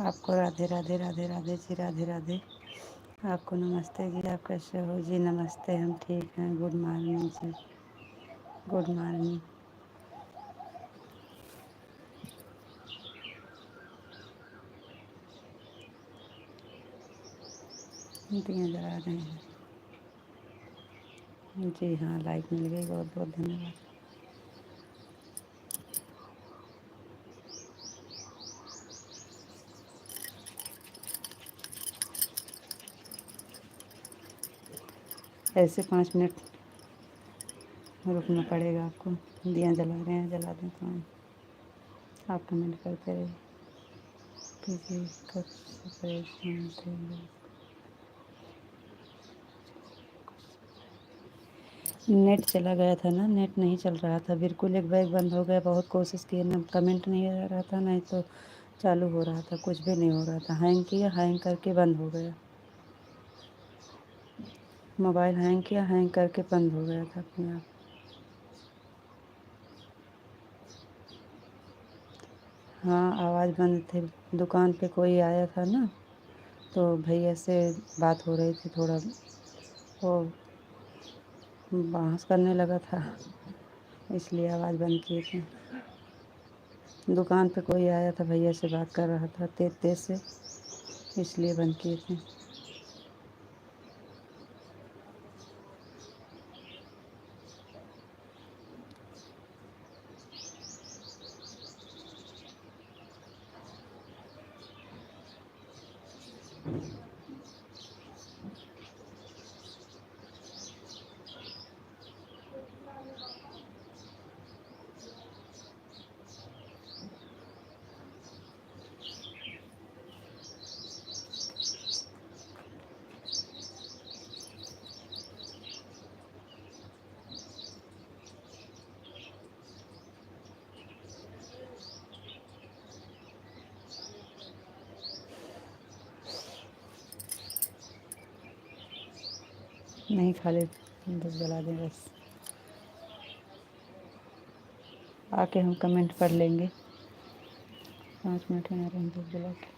आपको राधे राधे राधे राधे जी, राधे राधे। आपको नमस्ते जी, आप कैसे हो जी? नमस्ते, हम ठीक हैं। गुड मॉर्निंग जी, गुड मॉर्निंग। दिए जला रहे हैं जी। हाँ, लाइक मिल गई, बहुत बहुत धन्यवाद। ऐसे 5 मिनट रुकना पड़ेगा आपको। दिया जला रहे हैं, जला दें तो आप कमेंट करते रहिए। किसी कब से परेशान थे लोग? नेट चला गया था ना, नेट नहीं चल रहा था बिल्कुल, एक बैग बंद हो गया। बहुत कोशिश की ना, कमेंट नहीं आ रहा था, नहीं तो चालू हो रहा था, कुछ भी नहीं हो रहा था। हैंग किया, हैंग करके बंद हो गया। मोबाइल हैंग किया, हैंग करके बंद हो गया था अपने आप। हाँ, आवाज़ बंद थी। दुकान पे कोई आया था ना, तो भैया से बात हो रही थी। थोड़ा वो बहस करने लगा था, इसलिए आवाज़ बंद की थी। दुकान पे कोई आया था, भैया से बात कर रहा था तेज तेज से, इसलिए बंद किए थे। नहीं, खाली बस जला दें बस। आके हम कमेंट पढ़ लेंगे। 5 मिनट में आ रहे हैं बस जला के।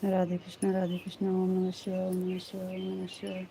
राधे कृष्णा, राधे कृष्णा। ओम नमः शिवाय, ओम नमः शिवाय, ओम नमः शिवाय।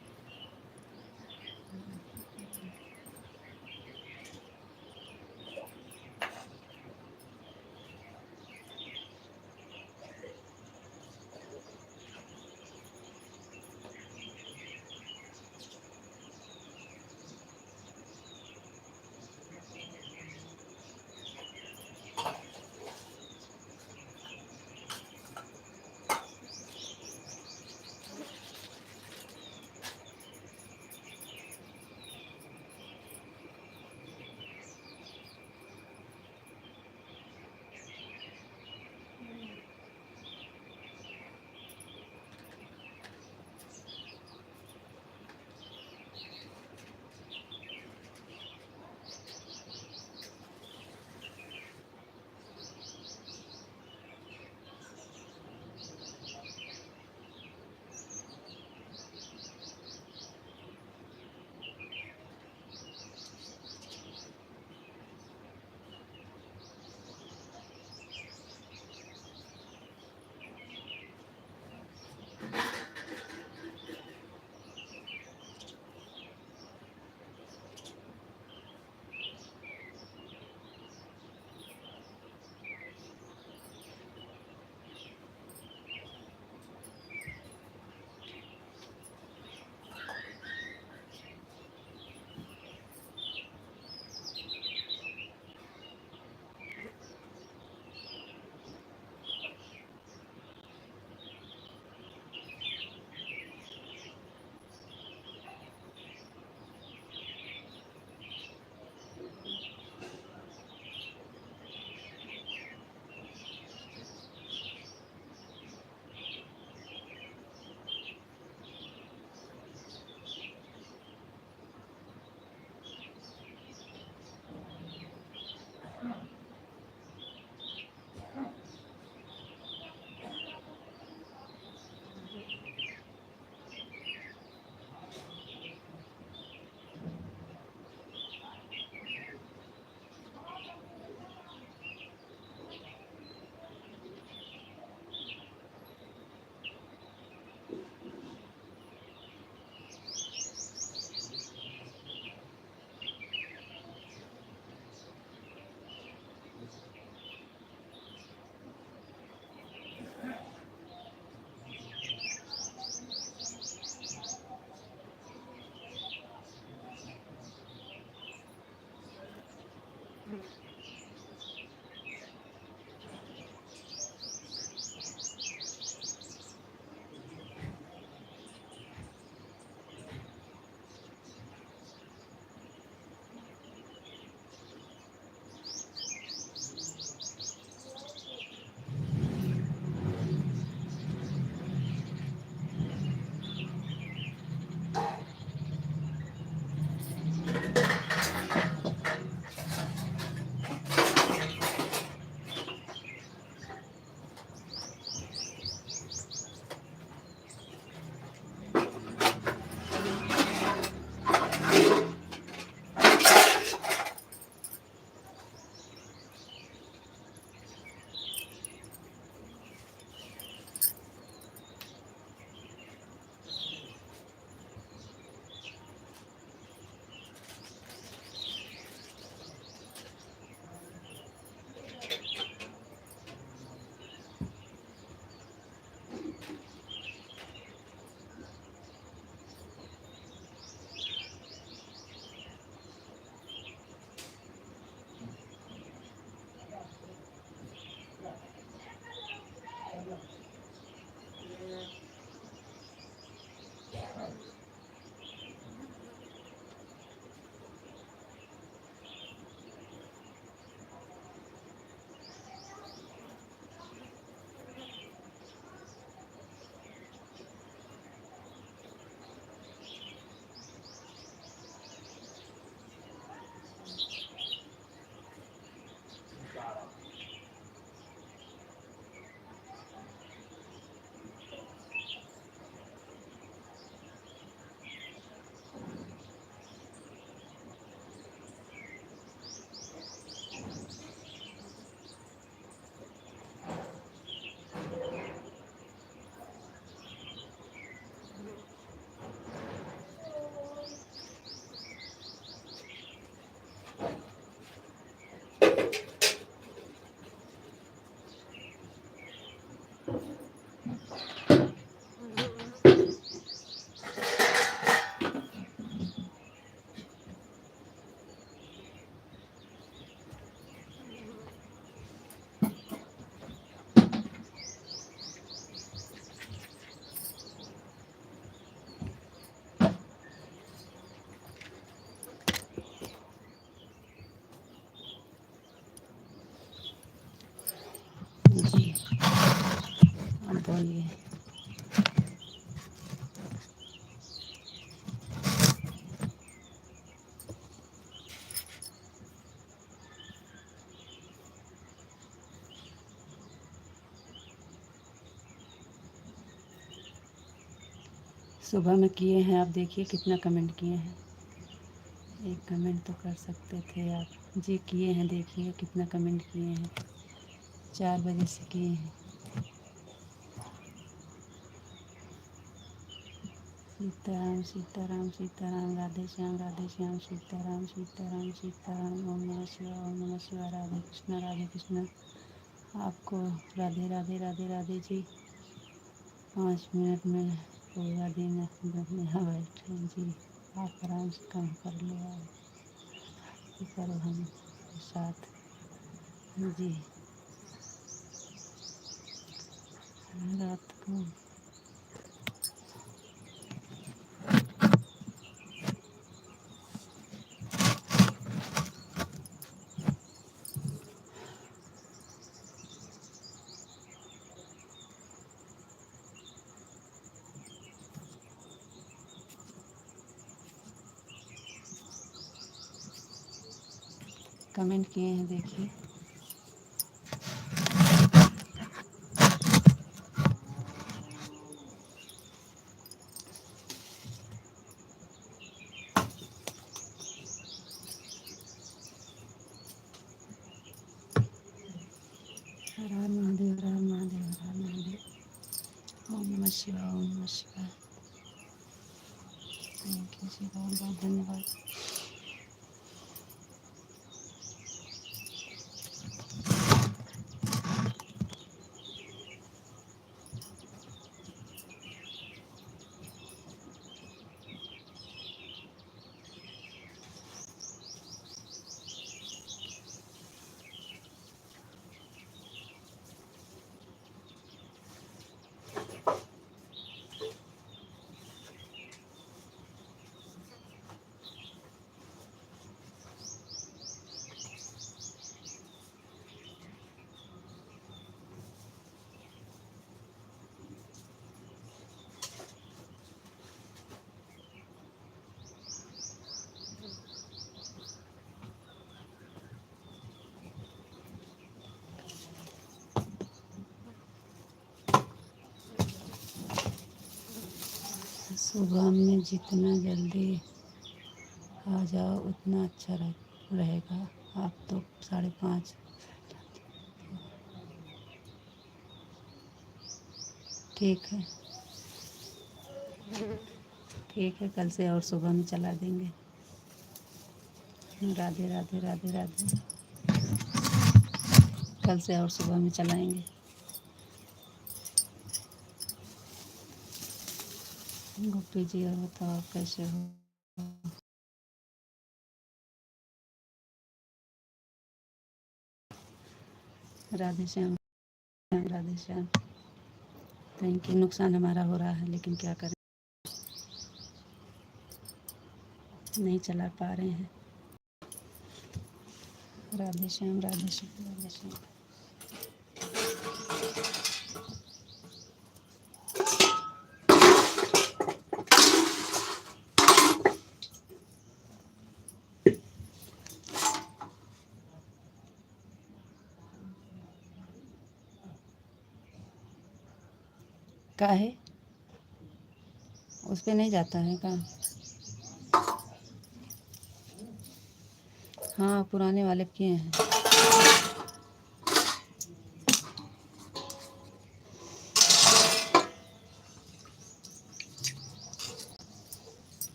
जी अब बोलिए। सुबह में किए हैं, आप देखिए कितना कमेंट किए हैं। एक कमेंट तो कर सकते थे आप। जी किए हैं, देखिए कितना कमेंट किए हैं। 4 बजे से किए हैं। सीताराम सीताराम सीताराम, राधे श्याम सीताराम सीताराम सीताराम, ओम नमः शिवाय ओम नमः शिवाय, राधे कृष्णा। आपको राधे राधे राधे राधे जी। 5 मिनट में पूरा दिन यहाँ बैठे जी। आप आराम से काम कर लो, आप करो हम साथ जी। रात को कमेंट किए हैं, देखिए। हर हर महादेव, हर हर महादेव, हर हर महादेव। ओम नमः शिवाय ओम नमः शिवाय। थैंक यू जी, बहुत बहुत धन्यवाद। सुबह में जितना जल्दी आ जाओ उतना अच्छा रहेगा। आप तो 5:30। ठीक है, ठीक है, कल से और सुबह में चला देंगे। राधे राधे राधे राधे। कल से और सुबह में चलाएंगे। गोपी जी, और बताओ आप कैसे हो? राधे श्याम, राधे श्याम। Thank you. नुकसान हमारा हो रहा है, लेकिन क्या करें, नहीं चला पा रहे हैं। राधे श्याम राधे श्याम राधे श्याम। काहे उस पे नहीं जाता है काम? हाँ, पुराने वाले किए हैं।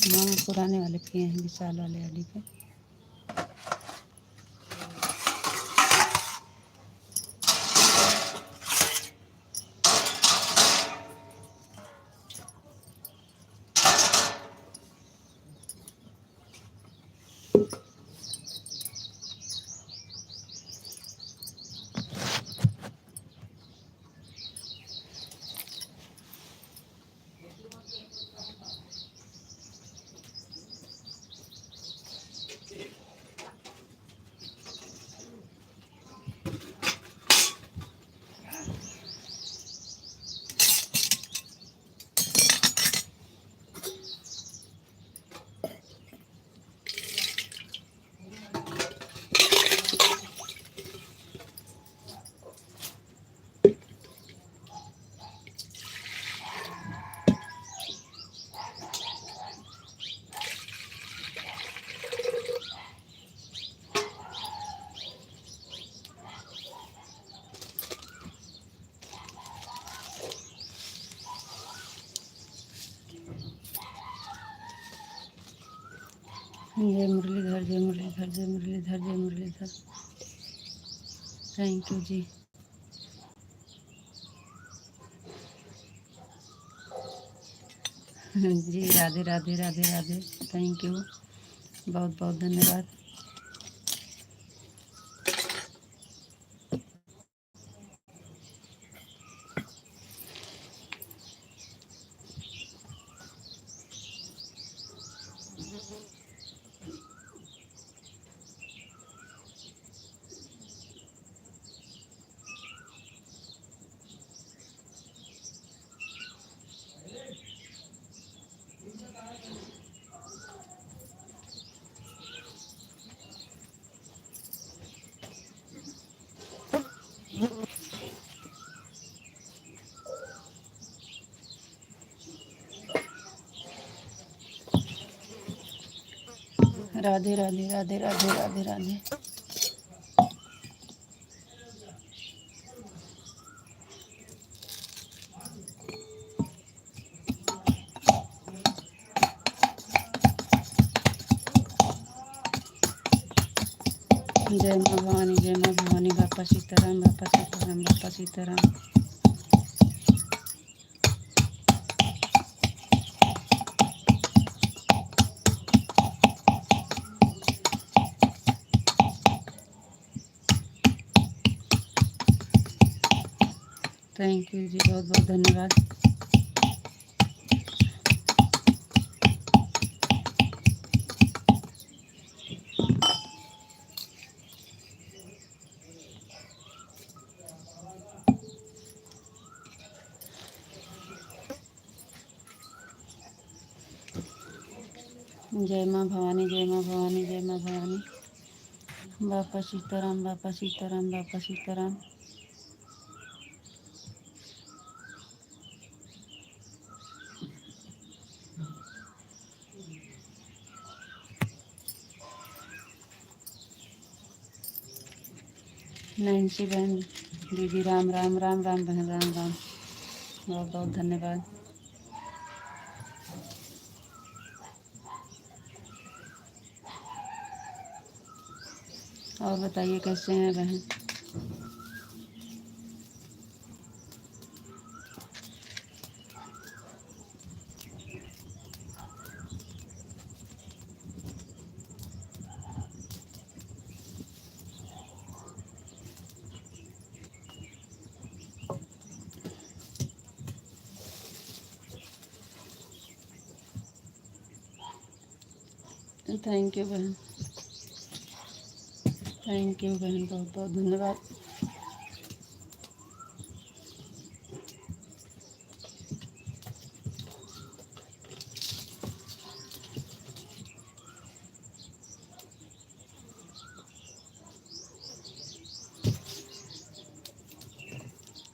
हाँ पुराने वाले किए हैं विशाल वाले आईडी पे। जय मुरलीधर जय मुरलीधर जय मुरलीधर जय मुरलीधर। Thank you ji. जी राधे राधे राधे राधे। थैंक यू, बहुत बहुत धन्यवाद। राधे राधे राधे राधे राधे राधे। जय माँ भवानी जय माँ भवानी। बापा सीताराम बापा सीताराम बापा सीताराम। थैंक यू जी, बहुत बहुत धन्यवाद। जय माँ भवानी जय माँ भवानी जय माँ भवानी। बापा सीताराम बापा सीताराम बापा सीताराम। नैन्सी बहन दीदी राम राम राम राम बहन राम राम। बहुत बहुत धन्यवाद। और बताइए कैसे हैं बहन। थैंक यू बहन, थैंक यू बहन, बहुत बहुत धन्यवाद।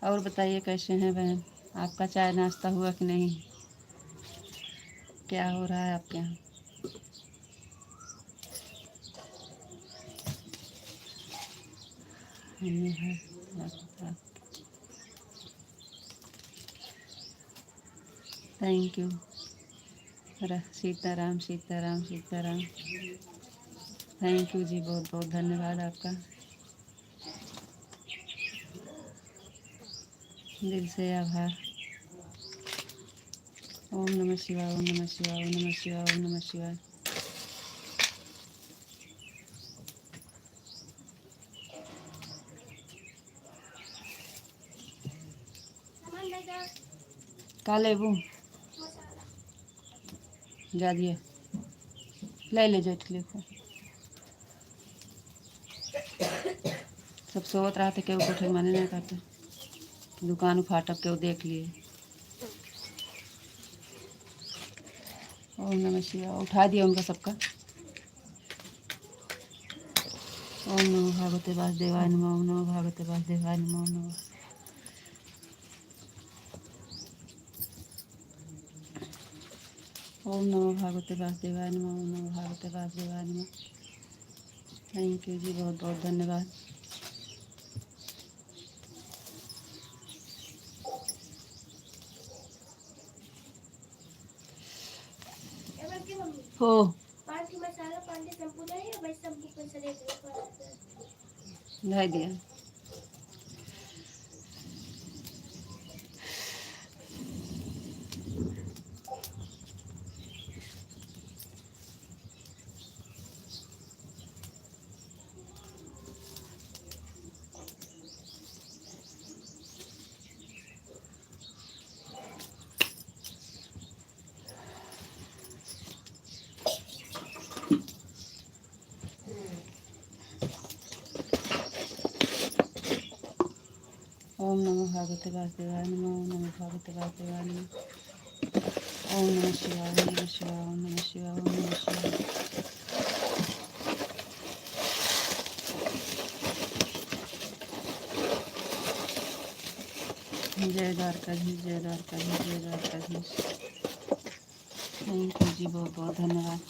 और बताइए कैसे हैं बहन। आपका चाय नाश्ता हुआ कि नहीं। क्या हो रहा है आपके यहाँ। Thank you Sitaram Sitaram Sitaram. Thank you ji, बहुत बहुत धन्यवाद आपका, दिल से आभार। ओम नमः शिवाय, ओम नमः शिवाय, ओम नमः शिवाय, ओम नमः शिवाय। का लेबू जा दिए, ले जाट लिखो। सब सोत रहा थे, केहू कोठे माने नहीं करते, दुकान फाटक केहू देख लिए। ओम नमः शिवाय, उठा दिया उनका सबका। ओम नमो भगवते वासुदेवाय नमः, ओम नमो भगवते वासुदेवाय नमः, ओम नमः। ओम नमो भगवते वासुदेवाय नमः, ओम नमो भगवते वासुदेवाय नमः। थैंक यू जी, बहुत बहुत धन्यवाद। हो ढाई दिया। ओम नमो भगवते वासुदेवाय नमः, ओम नमो भगवते वासुदेवाय नमः। ओम नमः शिवाय, ओम नमः शिवाय, ओम नमः शिवाय, ओम नमः शिवाय। जय द्वारकाधीश, जय द्वारकाधीश, जय द्वारकाधीश। थैंक यू जी, बहुत बहुत धन्यवाद।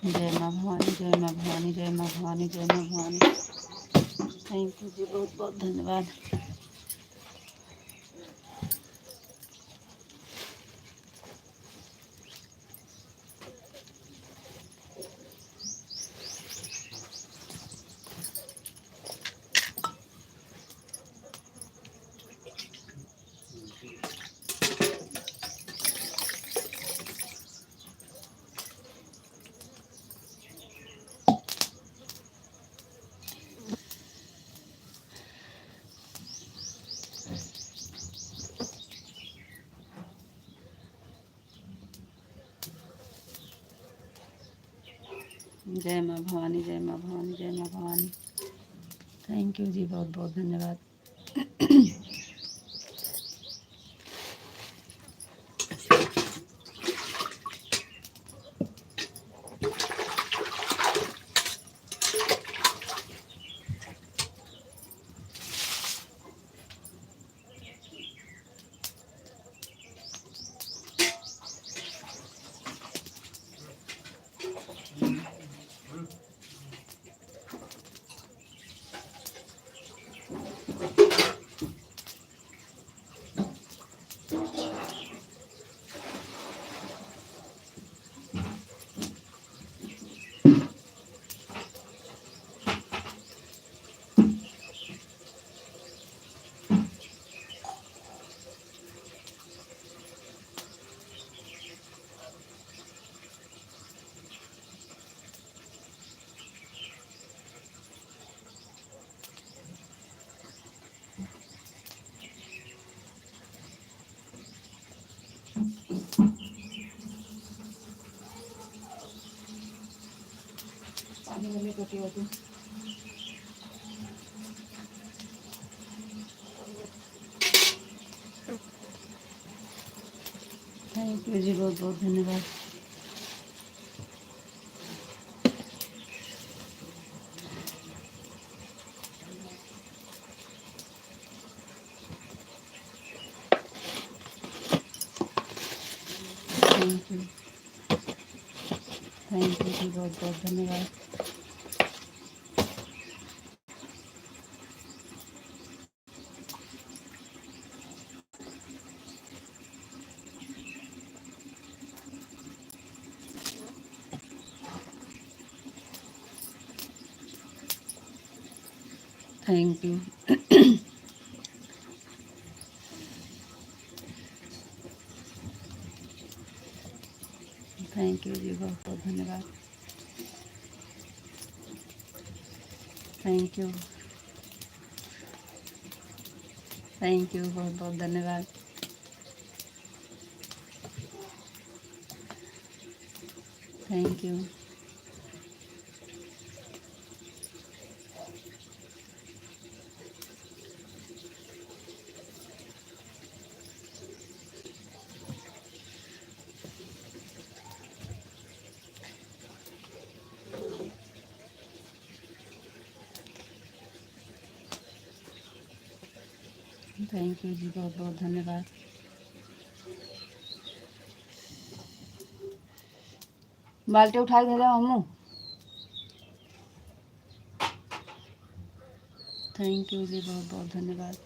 जय माँ भवानी, जय माँ भवानी, जय माँ भवानी, जय माँ भवानी। थैंक यू जी, बहुत बहुत धन्यवाद। जय माँ भवानी, जय माँ भवानी, जय माँ भवानी। थैंक यू जी, बहुत बहुत धन्यवाद। पानी वाली कटी होती। थैंक यू जी, बहुत बहुत धन्यवाद। थैंक यू जी, बहुत बहुत धन्यवाद। Thank you thank you ji, बहुत बहुत धन्यवाद। थैंक यू बहुत बहुत धन्यवाद। थैंक यू जी, बहुत बहुत धन्यवाद। बाल्टी उठा के दे दो अम्मू। थैंक यू जी, बहुत बहुत धन्यवाद।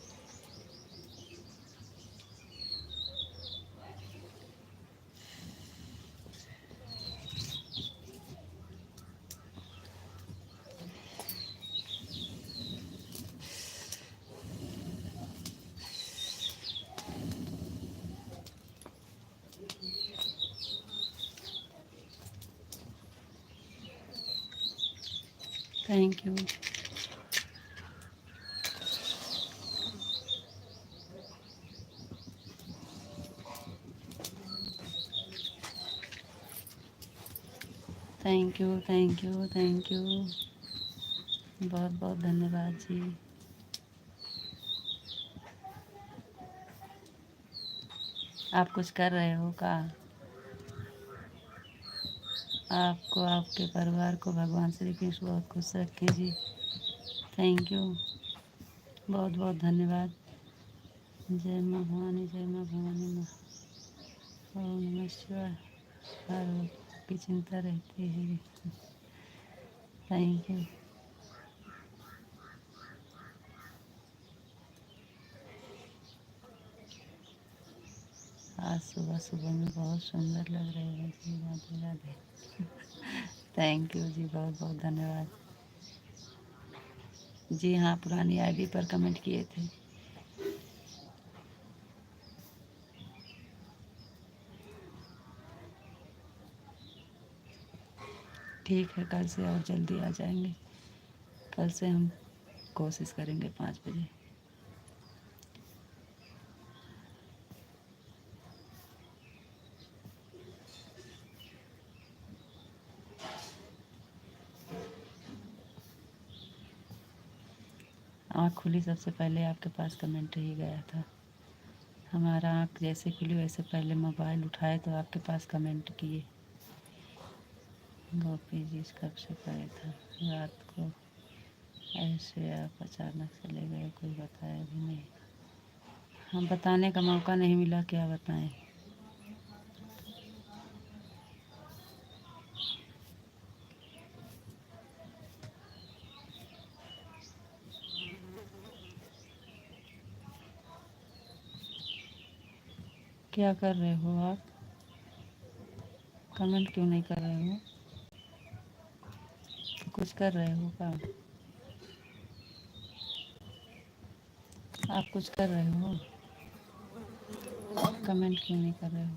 थैंक यू थैंक यू बहुत बहुत धन्यवाद जी। आप कुछ कर रहे हो का? आपको, आपके परिवार को भगवान श्री कृष्ण बहुत खुश रखे जी। थैंक यू, बहुत बहुत धन्यवाद। जय माँ भवानी, जय माँ भवानी माँ। ओम नमः शिवाय। हर वक्त की चिंता रहती है। Thank you. आज सुबह सुबह में बहुत सुंदर लग रहे हैं जी। राधे राधे। थैंक यू जी, बहुत बहुत धन्यवाद। जी हाँ, पुरानी आईडी पर कमेंट किए थे। ठीक है, कल से और जल्दी आ जाएंगे। कल से हम कोशिश करेंगे 5 बजे। आँख खुली सबसे पहले आपके पास कमेंट ही गया था। हमारा आँख जैसे खुली वैसे पहले मोबाइल उठाए तो आपके पास कमेंट किए। गोपी जी कब से करे था रात को, ऐसे आप अचानक चले गए, कोई बताया भी नहीं। हम बताने का मौका नहीं मिला, क्या बताएं। क्या कर रहे हो आप? कमेंट क्यों नहीं कर रहे हो? कुछ कर रहे हो क्या? आप कुछ कर रहे हो? कमेंट क्यों नहीं कर रहे हो?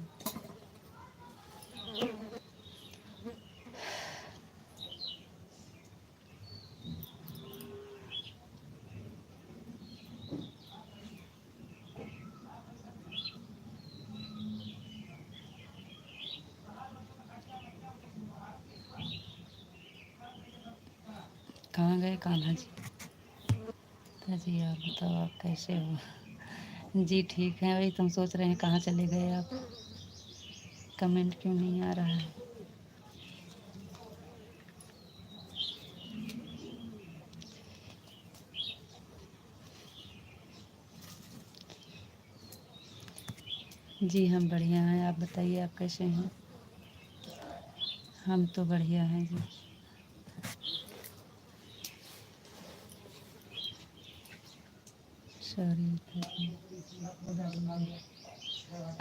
कहाँ गए कान्हा जी? जी आप बताओ, आप कैसे हो? जी ठीक है, वही तुम सोच रहे हैं कहाँ चले गए आप। कमेंट क्यों नहीं आ रहा है? जी हम बढ़िया हैं, आप बताइए आप कैसे हैं? हम तो बढ़िया हैं जी। सॉरी।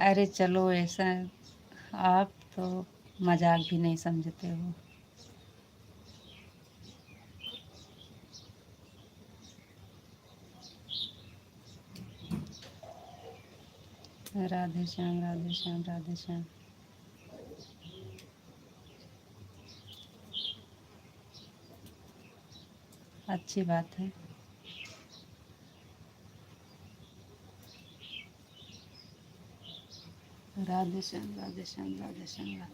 अरे चलो ऐसा, आप तो मजाक भी नहीं समझते हो। राधे श्याम, राधे श्याम, राधे श्याम। अच्छी बात है। राधे श्याम, राधे श्याम, राधे श्याम।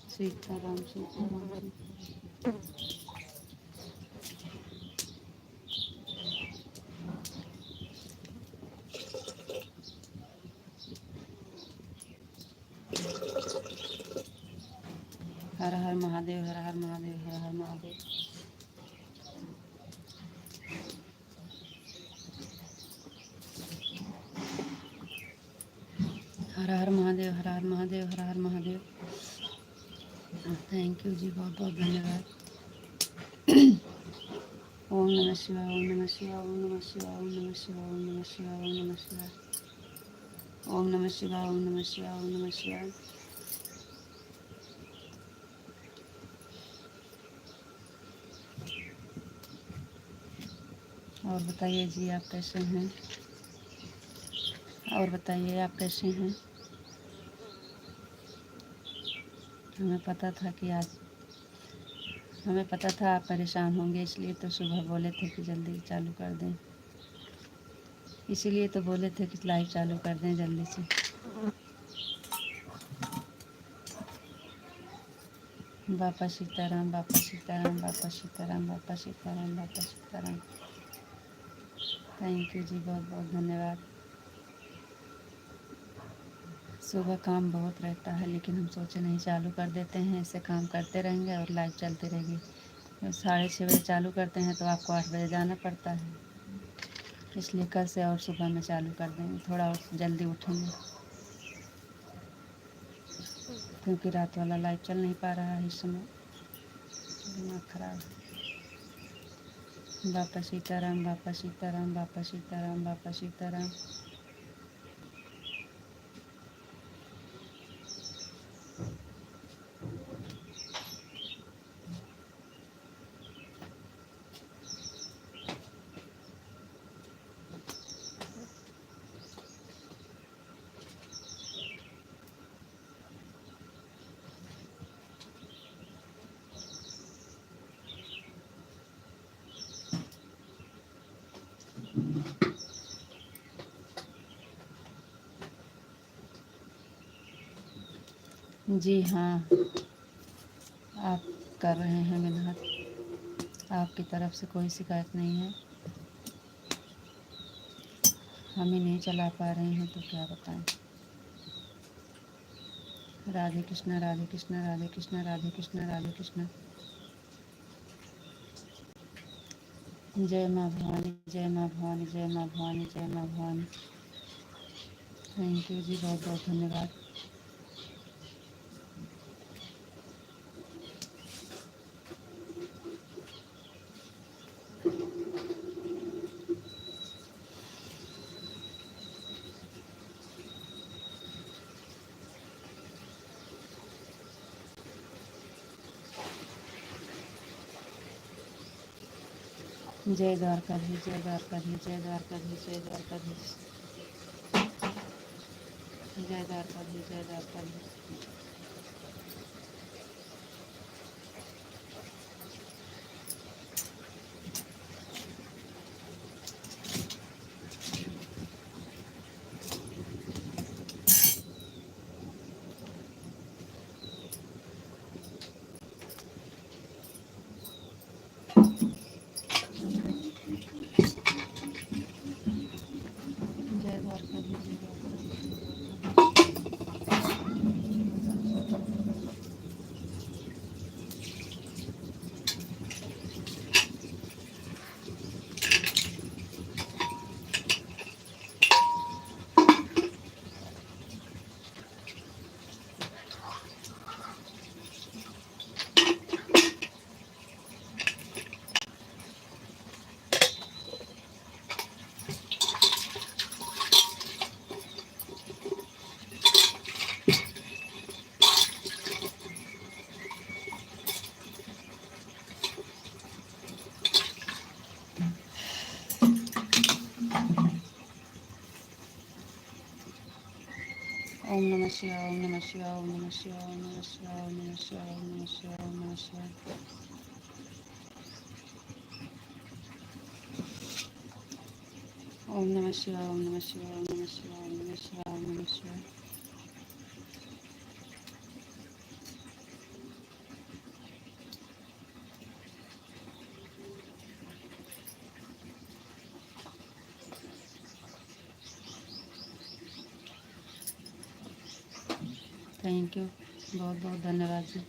सीताराम, सीताराम। हर हर महादेव, हर हर महादेव, हर हर महादेव। हर हर महादेव, हर हर महादेव, हर हर महादेव। थैंक यू जी, बहुत बहुत धन्यवाद। ओम नमः शिवाय, ओम नमः शिवाय, ओम नमः शिवाय, ओम नमः शिवाय, ओम नमः शिवाय, ओम नमः शिवाय। ओम नमः शिवाय, ओम नमः शिवाय, ओम नमः शिवाय। और बताइए जी, आप कैसे हैं? और बताइए आप कैसे हैं? हमें पता था कि आज, हमें पता था आप परेशान होंगे, इसलिए तो सुबह बोले थे कि जल्दी चालू कर दें। इसीलिए तो बोले थे कि लाइव चालू कर दें जल्दी से। बापा सीताराम, बापा सीताराम, बापा सीताराम, बापा सीताराम, बापा सीताराम। थैंक यू जी, बहुत बहुत धन्यवाद। सुबह काम बहुत रहता है, लेकिन हम सोचे नहीं चालू कर देते हैं, ऐसे काम करते रहेंगे और लाइव चलती रहेगी। 6:30 बजे चालू करते हैं तो आपको 8 बजे जाना पड़ता है, इसलिए कल से और सुबह में चालू कर देंगे, थोड़ा और जल्दी उठेंगे, क्योंकि रात वाला लाइव चल नहीं पा रहा है इस समय, दिमाग खराब। बापा सीताराम, बापा सीताराम, बापा सीताराम, बापा सीताराम। जी हाँ, आप कर रहे हैं मेहनत, आपकी तरफ से कोई शिकायत नहीं है। हम ही नहीं चला पा रहे हैं तो क्या बताएं। राधे कृष्णा, राधे कृष्णा, राधे कृष्णा, राधे कृष्णा, राधे कृष्णा। जय माँ भवानी, जय माँ भवानी, जय माँ भवानी, जय माँ भवानी। थैंक यू जी, बहुत बहुत धन्यवाद। जय द्वारकाधीश, जय द्वारकाधीश, जय द्वारकाधीश, जय द्वारकाधीश, जय द्वारकाधीश, जय द्वारकाधीश। जय द्वारकाधीश, जय द्वारकाधीश। ओम नमः शिवाय, ओम नमः शिवाय, ओम नमः शिवाय, ओम नमः शिवाय, ओम नमः शिवाय, ओम नमः शिवाय, ओम नमः शिवाय। ओम नमः शिवाय, ओम नमः शिवाय, ओम नमः शिवाय, ओम नमः शिवाय, ओम नमः शिवाय। थैंक यू, बहुत बहुत धन्यवाद जी।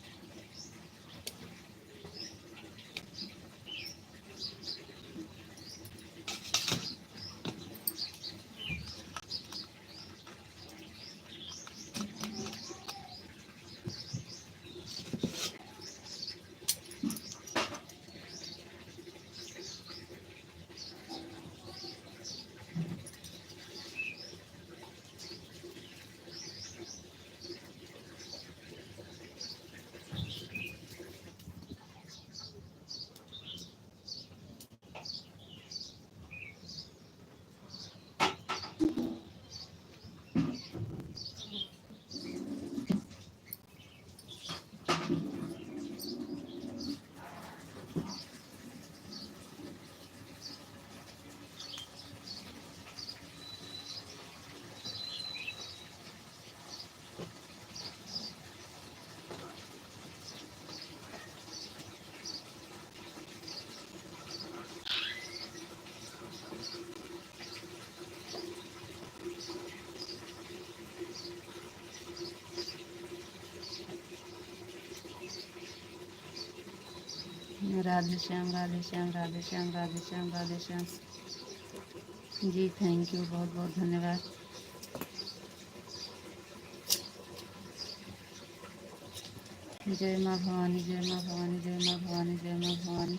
राधे श्याम, राधे श्याम, राधे श्याम, राधे श्याम, राधे श्याम। जी थैंक यू, बहुत बहुत धन्यवाद। जय माँ भवानी, जय माँ भवानी, जय माँ भवानी, जय माँ भवानी।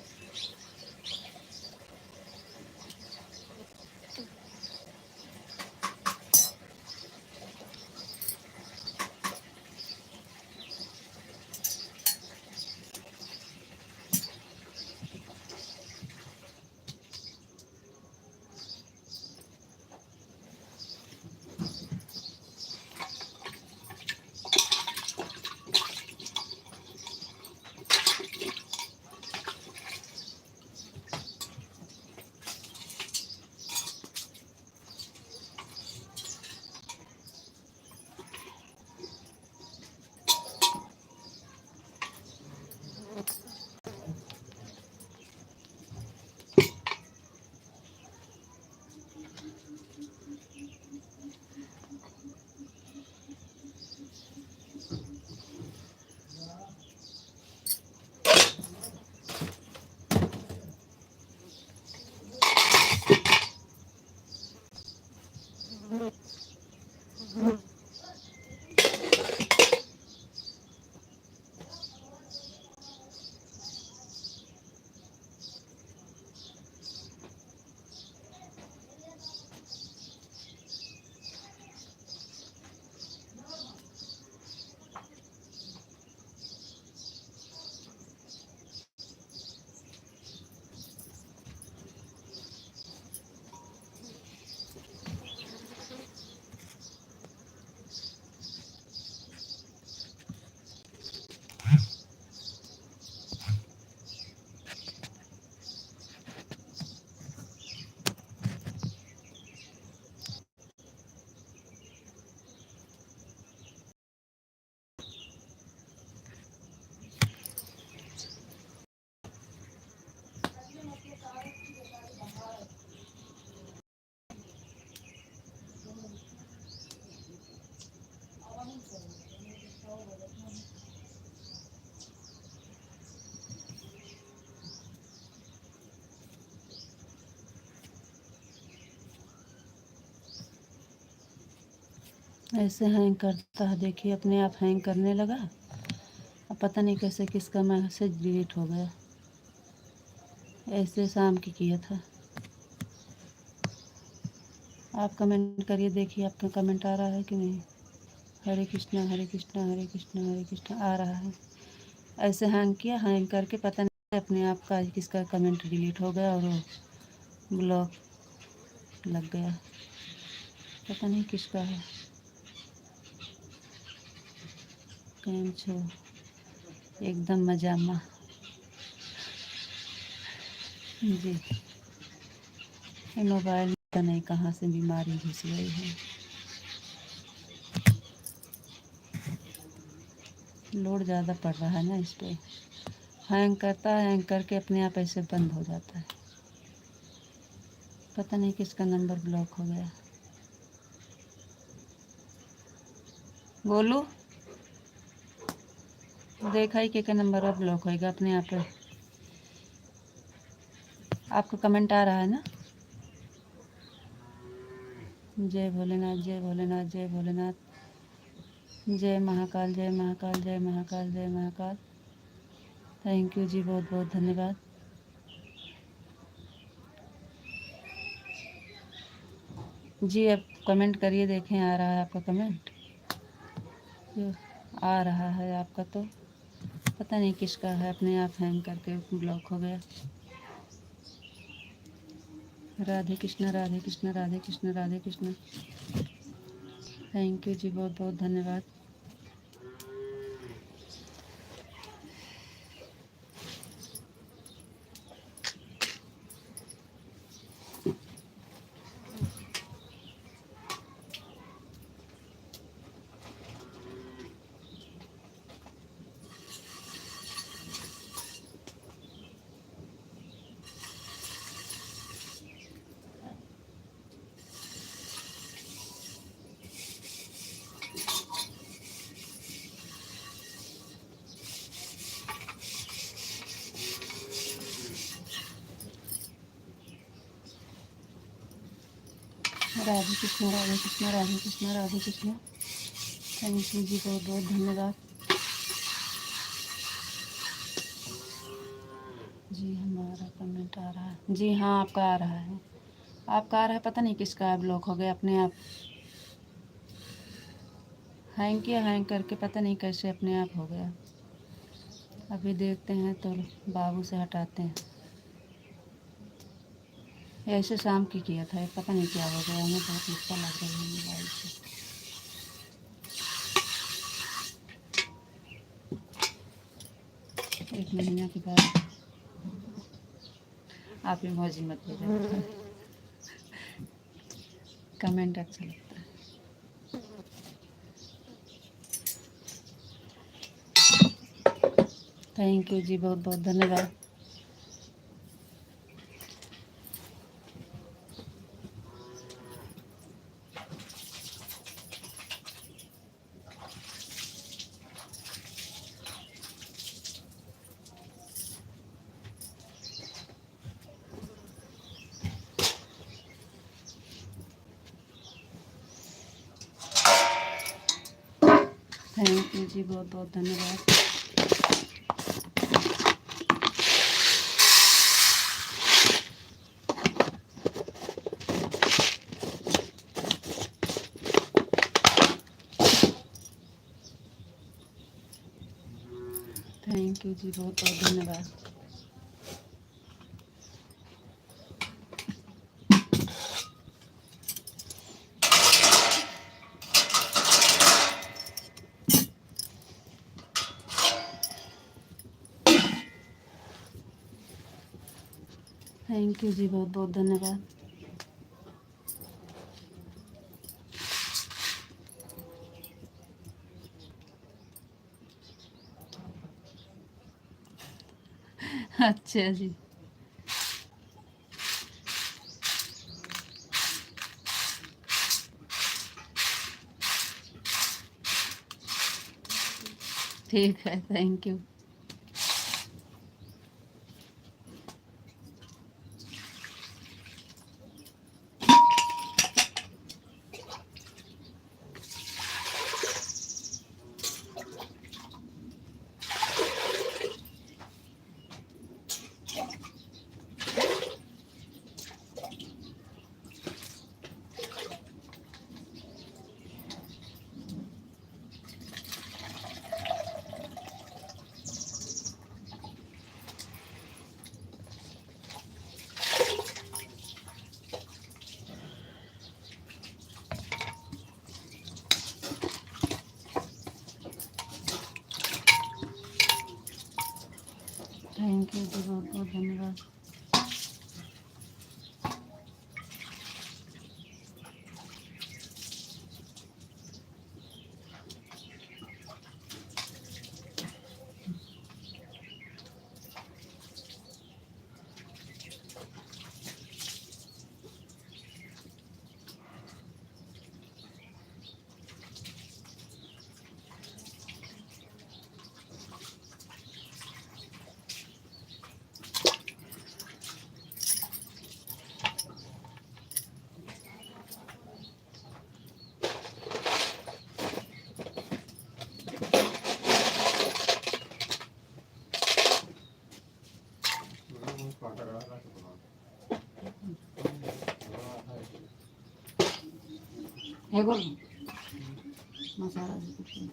ऐसे हैंग करता है, देखिए अपने आप हैंग करने लगा। अब पता नहीं कैसे किसका मैसेज डिलीट हो गया। ऐसे शाम की किया था। आप कमेंट करिए, देखिए आपका कमेंट आ रहा है कि नहीं। हरे कृष्णा, हरे कृष्णा, हरे कृष्णा, हरे कृष्णा आ रहा है। ऐसे हैंग किया, हैंग करके पता नहीं अपने आप का किसका कमेंट डिलीट हो गया और वो ब्लॉक लग गया। पता नहीं किसका है। કેમ છો? एकदम मजामा। जी, ये मोबाइल पता नहीं कहाँ से बीमारी घुस गई है। लोड ज़्यादा पड़ रहा है ना इस पे, हैंग करता है, हैंग करके अपने आप ऐसे बंद हो जाता है। पता नहीं किसका नंबर ब्लॉक हो गया। गोलू देखा ही के नंबर अब ब्लॉक होएगा अपने आप। आपका कमेंट आ रहा है ना? जय भोलेनाथ, जय भोलेनाथ, जय भोलेनाथ, जय महाकाल, जय महाकाल, जय महाकाल, जय महाकाल। थैंक यू जी, बहुत बहुत धन्यवाद। जी अब कमेंट करिए, देखें आ रहा है आपका कमेंट। आ रहा है आपका, तो पता नहीं किसका है, अपने आप हैंग करके ब्लॉक हो गया। राधे कृष्ण, राधे कृष्ण, राधे कृष्ण, राधे कृष्ण। थैंक यू जी, बहुत बहुत धन्यवाद। राधे कृष्ण, राधे कृष्ण, राधे कृष्ण, राधे कृष्ण। थैंक यू जी, बहुत बहुत धन्यवाद। जी हमारा कमेंट आ रहा है जी, हाँ आपका आ रहा है, आपका आ रहा है। पता नहीं किसका ब्लॉक हो गया, अपने आप हैंग किया, हैंग करके पता नहीं कैसे अपने आप हो गया। अभी देखते हैं तो बाबू से हटाते हैं। ऐसे शाम की किया था, पता नहीं क्या हो गया, हमें बहुत गुस्सा लग रहा है मोबाइल से। एक महीना के बाद आप इमोजी मत भेजना, कमेंट अच्छा लगता है। थैंक यू जी, बहुत बहुत धन्यवाद। थैंक यू जी, बहुत बहुत धन्यवाद। थैंक यू जी, बहुत बहुत धन्यवाद। थैंक यू जी, बहुत बहुत धन्यवाद। अच्छा जी, ठीक है, thank you. Thank you ji, बहुत बहुत धन्यवाद। एगो मसाला से कुछ नहीं।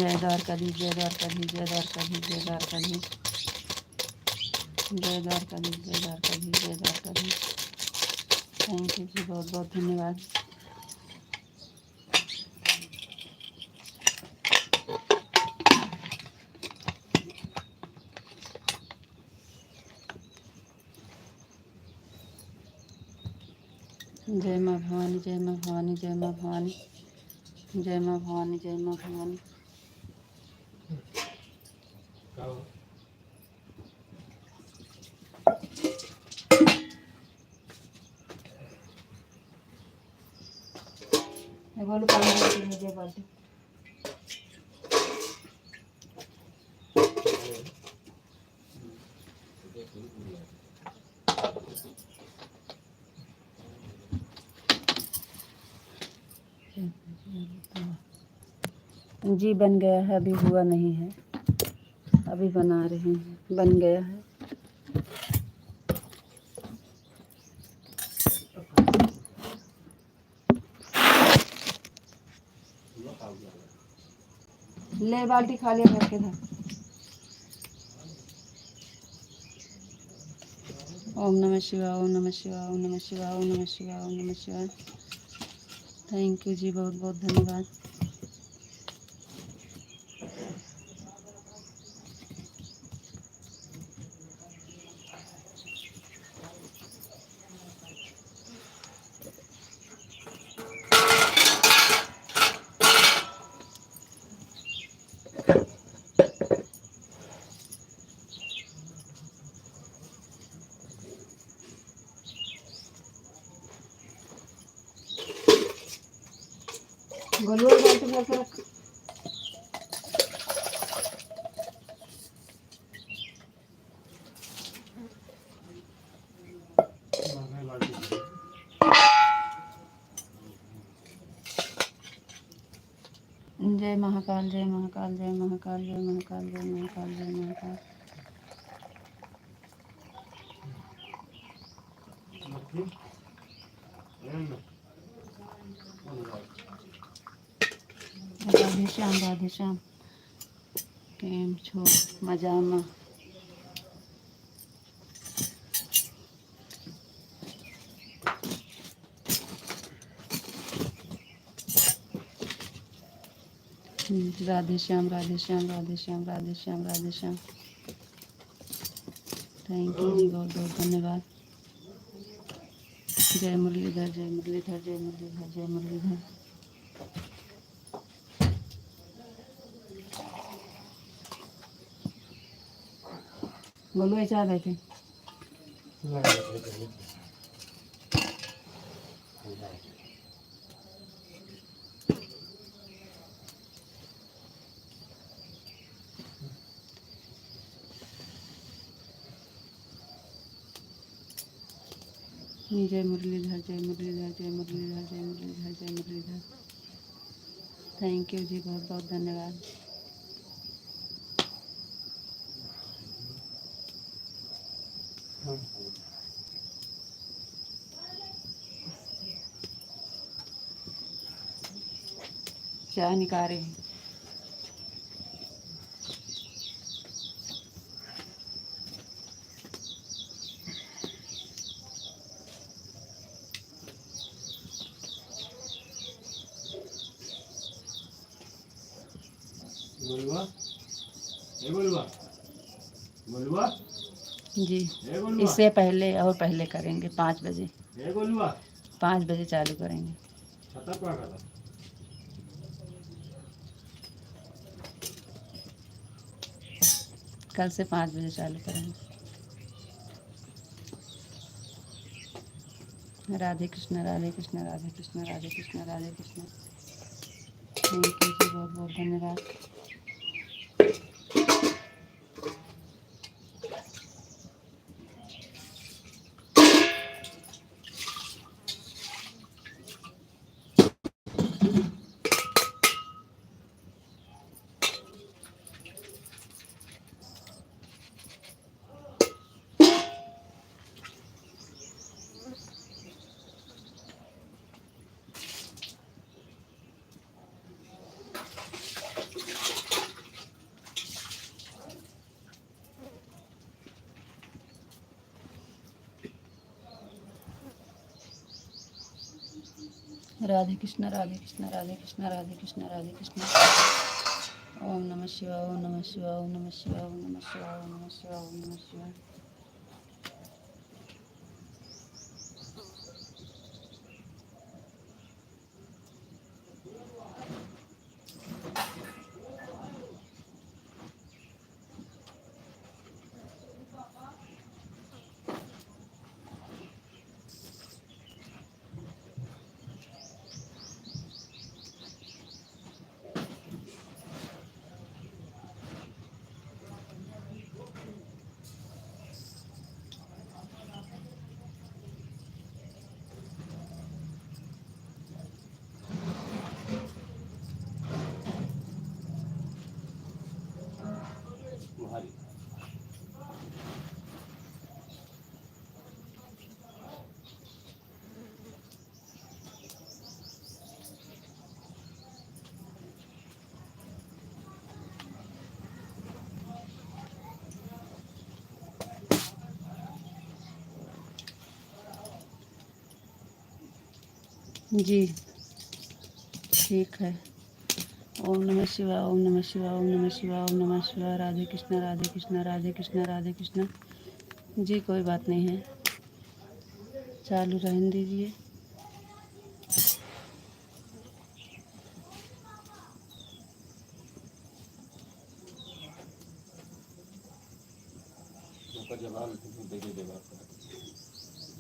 जय द्वारकाधीश, जय द्वारकाधीश, जय द्वारकाधीश, जय द्वारकाधीश, जय द्वारकाधीश, जय द्वारकाधीश, जय द्वारकाधीश। थैंक यू जी, बहुत बहुत धन्यवाद। जय माँ भवानी, जय माँ भवानी, जय माँ भवानी, जय माँ भवानी, जय माँ भवानी। बोलो पानी देती है, जय बाल्टी। जी बन गया है, अभी हुआ नहीं है, अभी बना रहे हैं, बन गया है। ले बाल्टी खा लिया घर के था। ओम नमः शिवाय, ओम नमः शिवाय, ओम नमः शिवाय, ओम नमः शिवाय, ओम नमः शिवाय। थैंक यू जी, बहुत बहुत धन्यवाद। गोलू बाल्टी भर के रख। जय महाकाल, जय महाकाल, जय महाकाल, जय महाकाल, जय महाकाल, जय महाकाल। राधे श्याम, राधे श्याम। केम छो मजामा। राधे श्याम, राधे श्याम, राधे श्याम, राधे श्याम, राधे श्याम। थैंक यू जी, बहुत बहुत धन्यवाद। जय मुरलीधर, जय मुरलीधर, जय मुरलीधर, जय मुरलीधर। बोलो ऐसा आ गए थे। जय मुरलीधर, जय मुरलीधर, जय मुरलीधर, जय मुरलीधर, जय मुरलीधर। थैंक यू जी, बहुत बहुत धन्यवाद। चाय निकाल रही हैं। बोलवा ए बोलवा बोलवा जी ए बोलवा इससे पहले और पहले करेंगे 5 बजे। ए बोलवा 5 बजे चालू करेंगे। छता पा करा कल से 5 बजे चालू करेंगे। राधे कृष्ण राधे कृष्ण राधे कृष्ण राधे कृष्ण राधे कृष्ण। थैंक यू जी, बहुत बहुत धन्यवाद। राधे कृष्ण राधे कृष्ण राधे कृष्ण राधे कृष्ण राधे कृष्ण। ओम नमः शिवाय ओम नमः शिवाय ओम नमः शिवाय ओम नमः शिवाय ओम नमः शिवाय ओम नमः शिवाय। भारी जी ठीक है। ओम नमः शिवाय ओम नमः शिवाय ओम नमः शिवाय ओम नमः शिवाय। राधे कृष्ण राधे कृष्ण राधे कृष्ण राधे कृष्ण। जी कोई बात नहीं है, चालू रहने दीजिए। उसका जवाब देके जवाब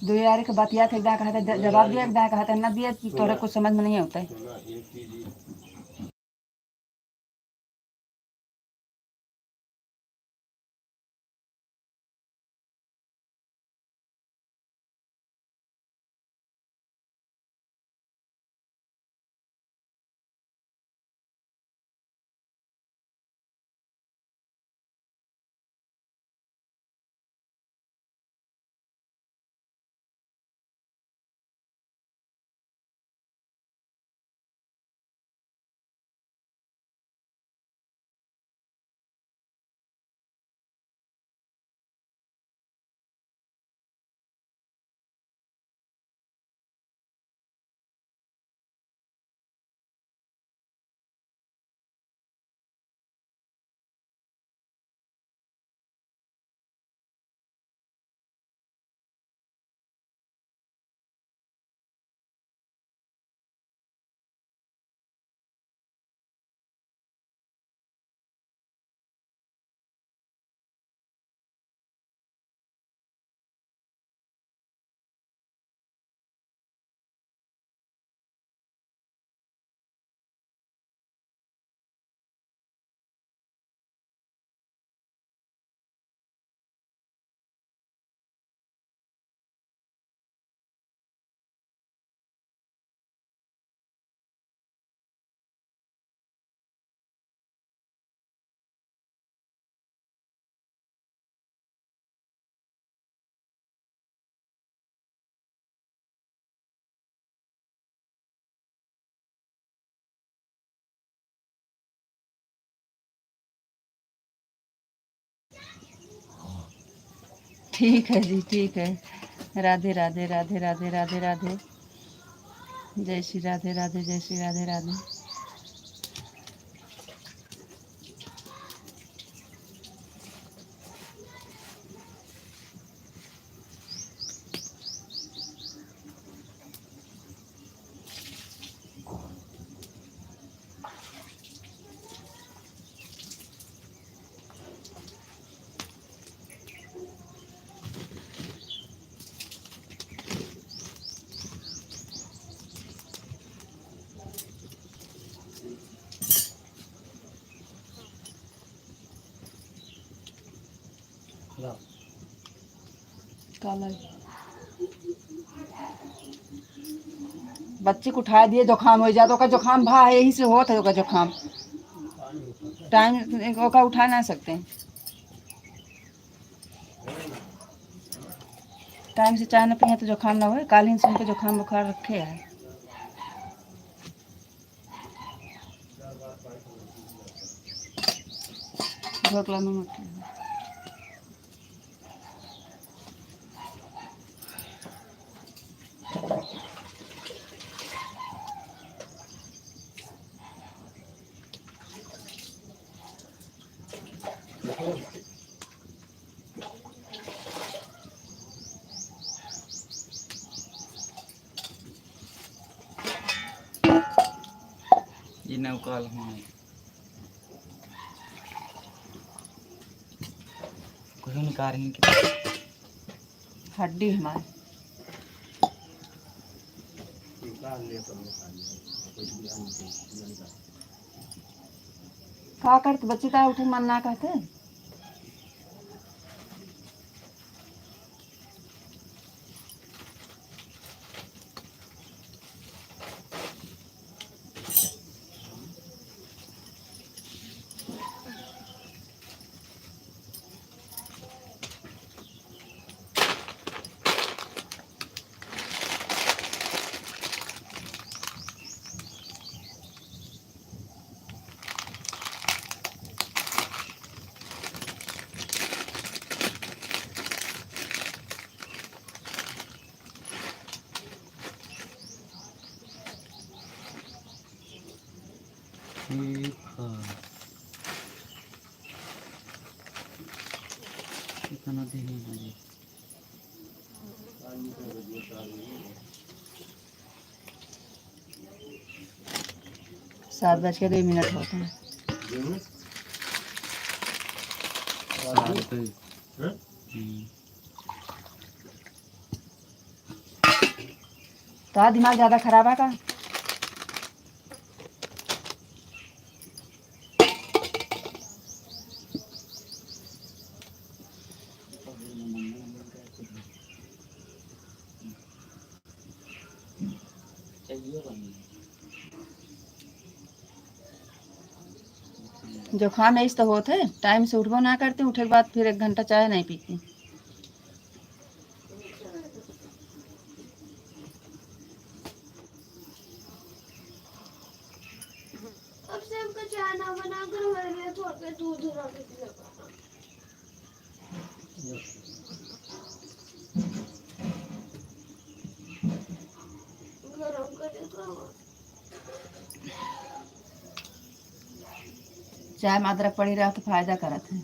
दो यार के बात याद एकदा कहा था जवाब दिया, एकदा कहा था ना दिया, तोरा कुछ समझ में नहीं होता है। सुना एक चीज ठीक है जी, ठीक है। राधे राधे राधे राधे राधे राधे। जय श्री राधे राधे, जय श्री राधे राधे। ला काला बच्चे को उठा दिए, जुकाम हो जाता, जुकाम भा यही से होता है जुकाम। टाइम ओका उठा ना सकते हैं, टाइम से चाय न पिए तो जुकाम ना हो। काल ही से उनको जुकाम बुखार रखे है। ढोकला में मत ये नवकाल हूँ कुछ निकाल रही कि हड्डी हमारे निकाल लिया सब निकाल लिया कोई भी हम निकाल का करते बच्चे का उठे मन ना कहते। ठीक है कितना देनी है 7:02 होते हैं। तो दिमाग ज़्यादा खराब है का? जुकाम ऐसे तो होते है, टाइम से उठबो ना करते, उठे के बाद फिर 1 घंटा चाय नहीं पीती। अब से हमको चाय ना बना कर हमारे लिए थोड़ा सा दूध रख के लगाना गरम करे तो चाय में अदरक पड़ी रहा तो फायदा करत है।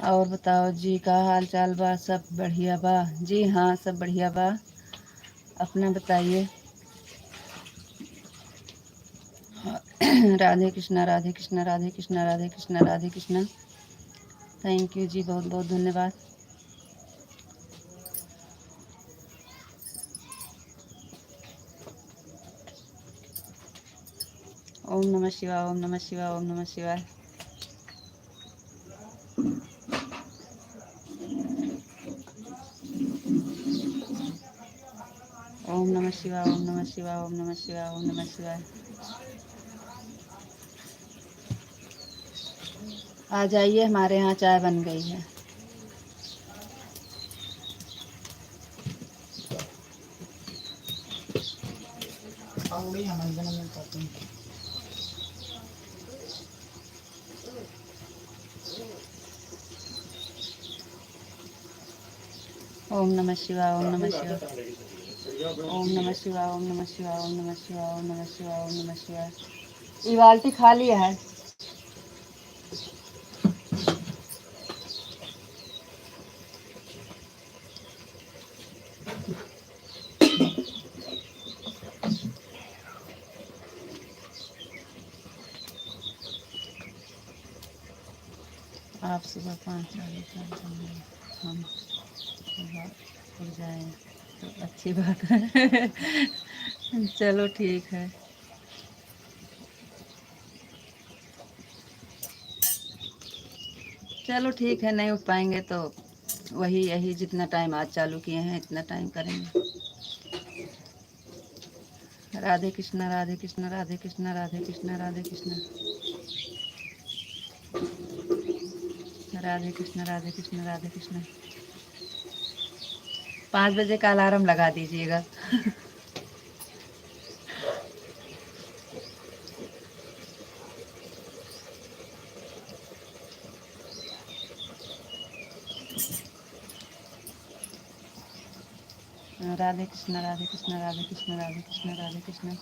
और बताओ जी, का हाल चाल बा? सब बढ़िया बा जी? हाँ, सब बढ़िया बा। अपना बताइए। राधे कृष्णा, राधे कृष्णा, राधे कृष्णा, राधे कृष्णा, राधे कृष्णा। थैंक यू जी, बहुत बहुत धन्यवाद। ओम नमः शिवाय, ओम नमः शिवाय, ओम नमः शिवाय। ओम नमः शिवाय, ओम नमः शिवाय, ओम नमः शिवाय, ओम नमः शिवाय। आ जाइए, हमारे यहाँ चाय बन गई है। ओम नमः शिवाय, ओम नमः शिवाय, ओम नमः शिवाय, ओम नमः शिवाय, ओम नमः शिवाय, ओम नमः शिवाय, ओम नमः शिवाय। ये बाल्टी खाली है। आप सुबह 5 साढ़े 5 बजे हम सुबह उठ जाएं तो अच्छी बात है। चलो ठीक है। चलो ठीक है, नहीं उठ पाएंगे तो वही यही जितना टाइम आज चालू किए हैं इतना टाइम करेंगे। राधे कृष्णा, राधे कृष्णा, राधे कृष्णा, राधे कृष्णा, राधे कृष्णा, राधे कृष्णा, राधे कृष्णा, राधे कृष्णा। 5 बजे का अलार्म लगा दीजिएगा। राधे कृष्णा, राधे कृष्णा, राधे कृष्णा, राधे कृष्णा, राधे कृष्णा।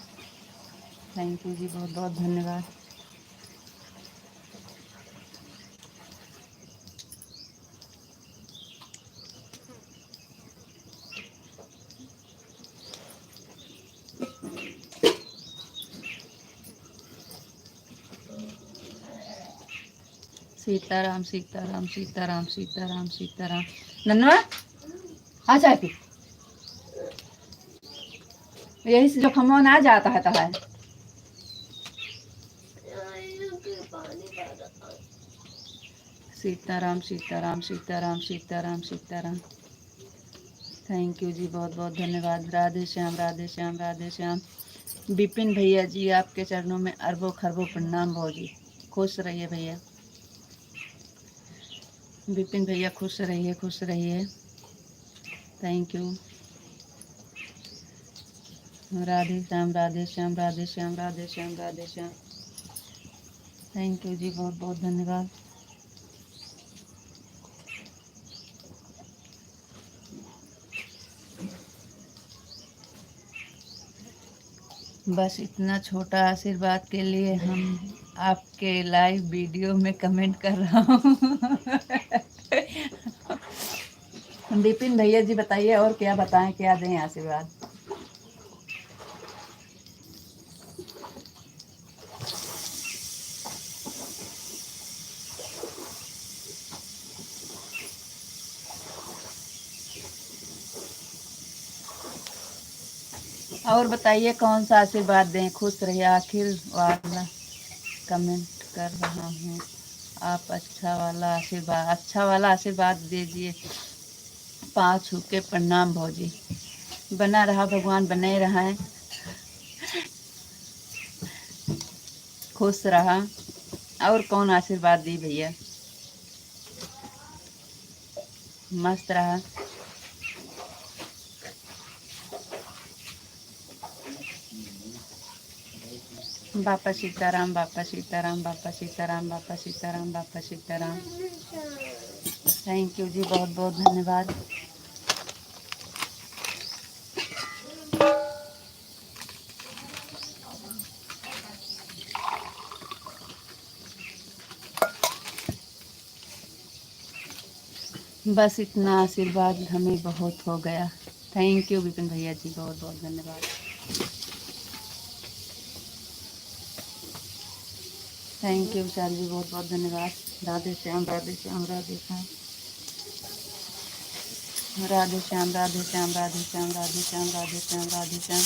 थैंक यू जी, बहुत बहुत धन्यवाद। सीताराम, सीताराम, सीताराम, सीताराम, सीताराम। नन्हा आ चाय पी। यही से जो खमौन आ जाता है पानी डाला। सीताराम, सीताराम, सीताराम, सीताराम, सीताराम। थैंक यू जी, बहुत बहुत धन्यवाद। राधे श्याम, राधे श्याम, राधे श्याम। विपिन भैया जी, आपके चरणों में अरबों खरबों प्रणाम भौजी। खुश रहिए भैया। विपिन भैया खुश रहिए, खुश रहिए। Thank you. Radhe Shyam, Radhe Shyam, Radhe Shyam, Radhe Shyam, Radhe Shyam. Thank you ji, बहुत बहुत धन्यवाद। बस इतना छोटा आशीर्वाद के लिए हम आपके लाइव वीडियो में कमेंट कर रहा हूँ। विपिन भैया जी बताइए और क्या बताएं, क्या दें आशीर्वाद। और बताइए कौन सा आशीर्वाद दें। खुश रहिए। आखिर वाला कमेंट कर रहा हूँ, आप अच्छा वाला आशीर्वाद दीजिए। पाँव छू के प्रणाम भौजी। बना रहा भगवान, बने रहा, खुश रहा। और कौन आशीर्वाद दी भैया। मस्त रहा। बापा सीताराम, बापा सीताराम, बापा सीताराम, बापा सीताराम, बापा सीताराम। थैंक यू जी, बहुत बहुत धन्यवाद। बस इतना आशीर्वाद हमें बहुत हो गया। थैंक यू विपिन भैया जी, बहुत बहुत धन्यवाद। थैंक यू विशाल जी, बहुत बहुत धन्यवाद। राधे श्याम राधे श्याम राधे श्याम राधे श्याम राधे श्याम राधे श्याम राधे श्याम राधे श्याम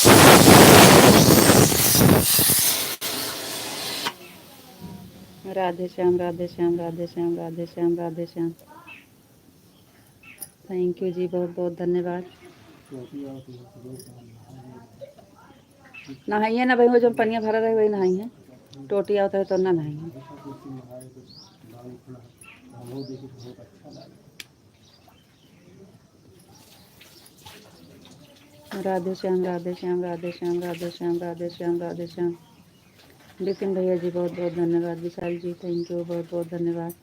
राधे श्याम राधे श्याम राधे श्याम राधे श्याम राधे श्याम राधे श्याम। थैंक यू जी, बहुत बहुत धन्यवाद। नहाइए ना भाई, वो जो पनिया भरा रहे वही नहाइए। टोटी आता है तो ना नहाइए। राधे श्याम राधे श्याम राधे श्याम राधे श्याम राधे श्याम राधे श्याम। विपिन भैया जी बहुत बहुत धन्यवाद। विशाल जी थैंक यू, बहुत बहुत धन्यवाद।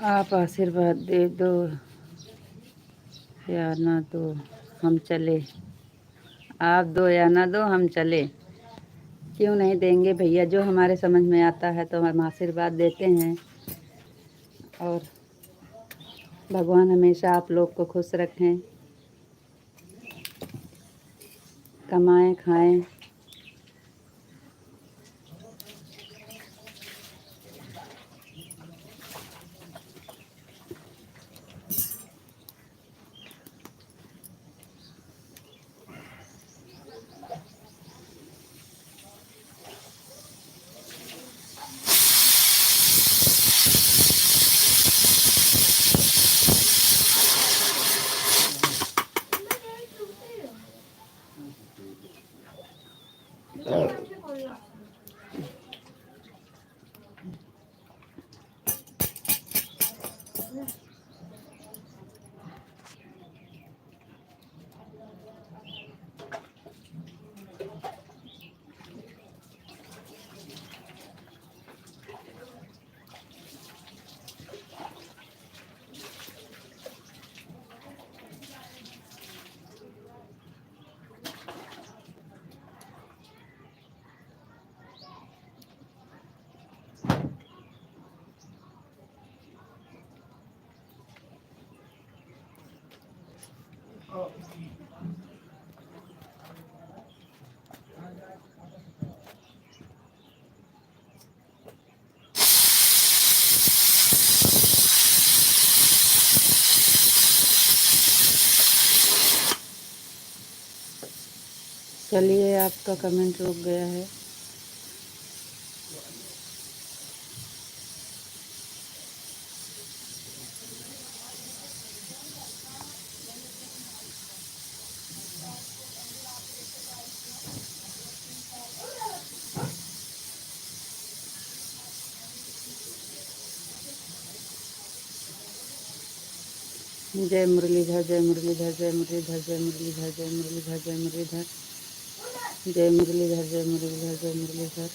आप आशीर्वाद दे दो या ना दो हम चले, आप दो या ना दो हम चले। क्यों नहीं देंगे भैया, जो हमारे समझ में आता है तो हम आशीर्वाद देते हैं। और भगवान हमेशा आप लोग को खुश रखें, कमाएं खाएं। चलिए, आपका कमेंट रुक गया है। जय मुरलीधर जय मुरलीधर जय मुरलीधर जय मुरलीधर जय मुरलीधर जय मुरलीधर जय मुरलीधर जय मुरलीधर जय मुरलीधर।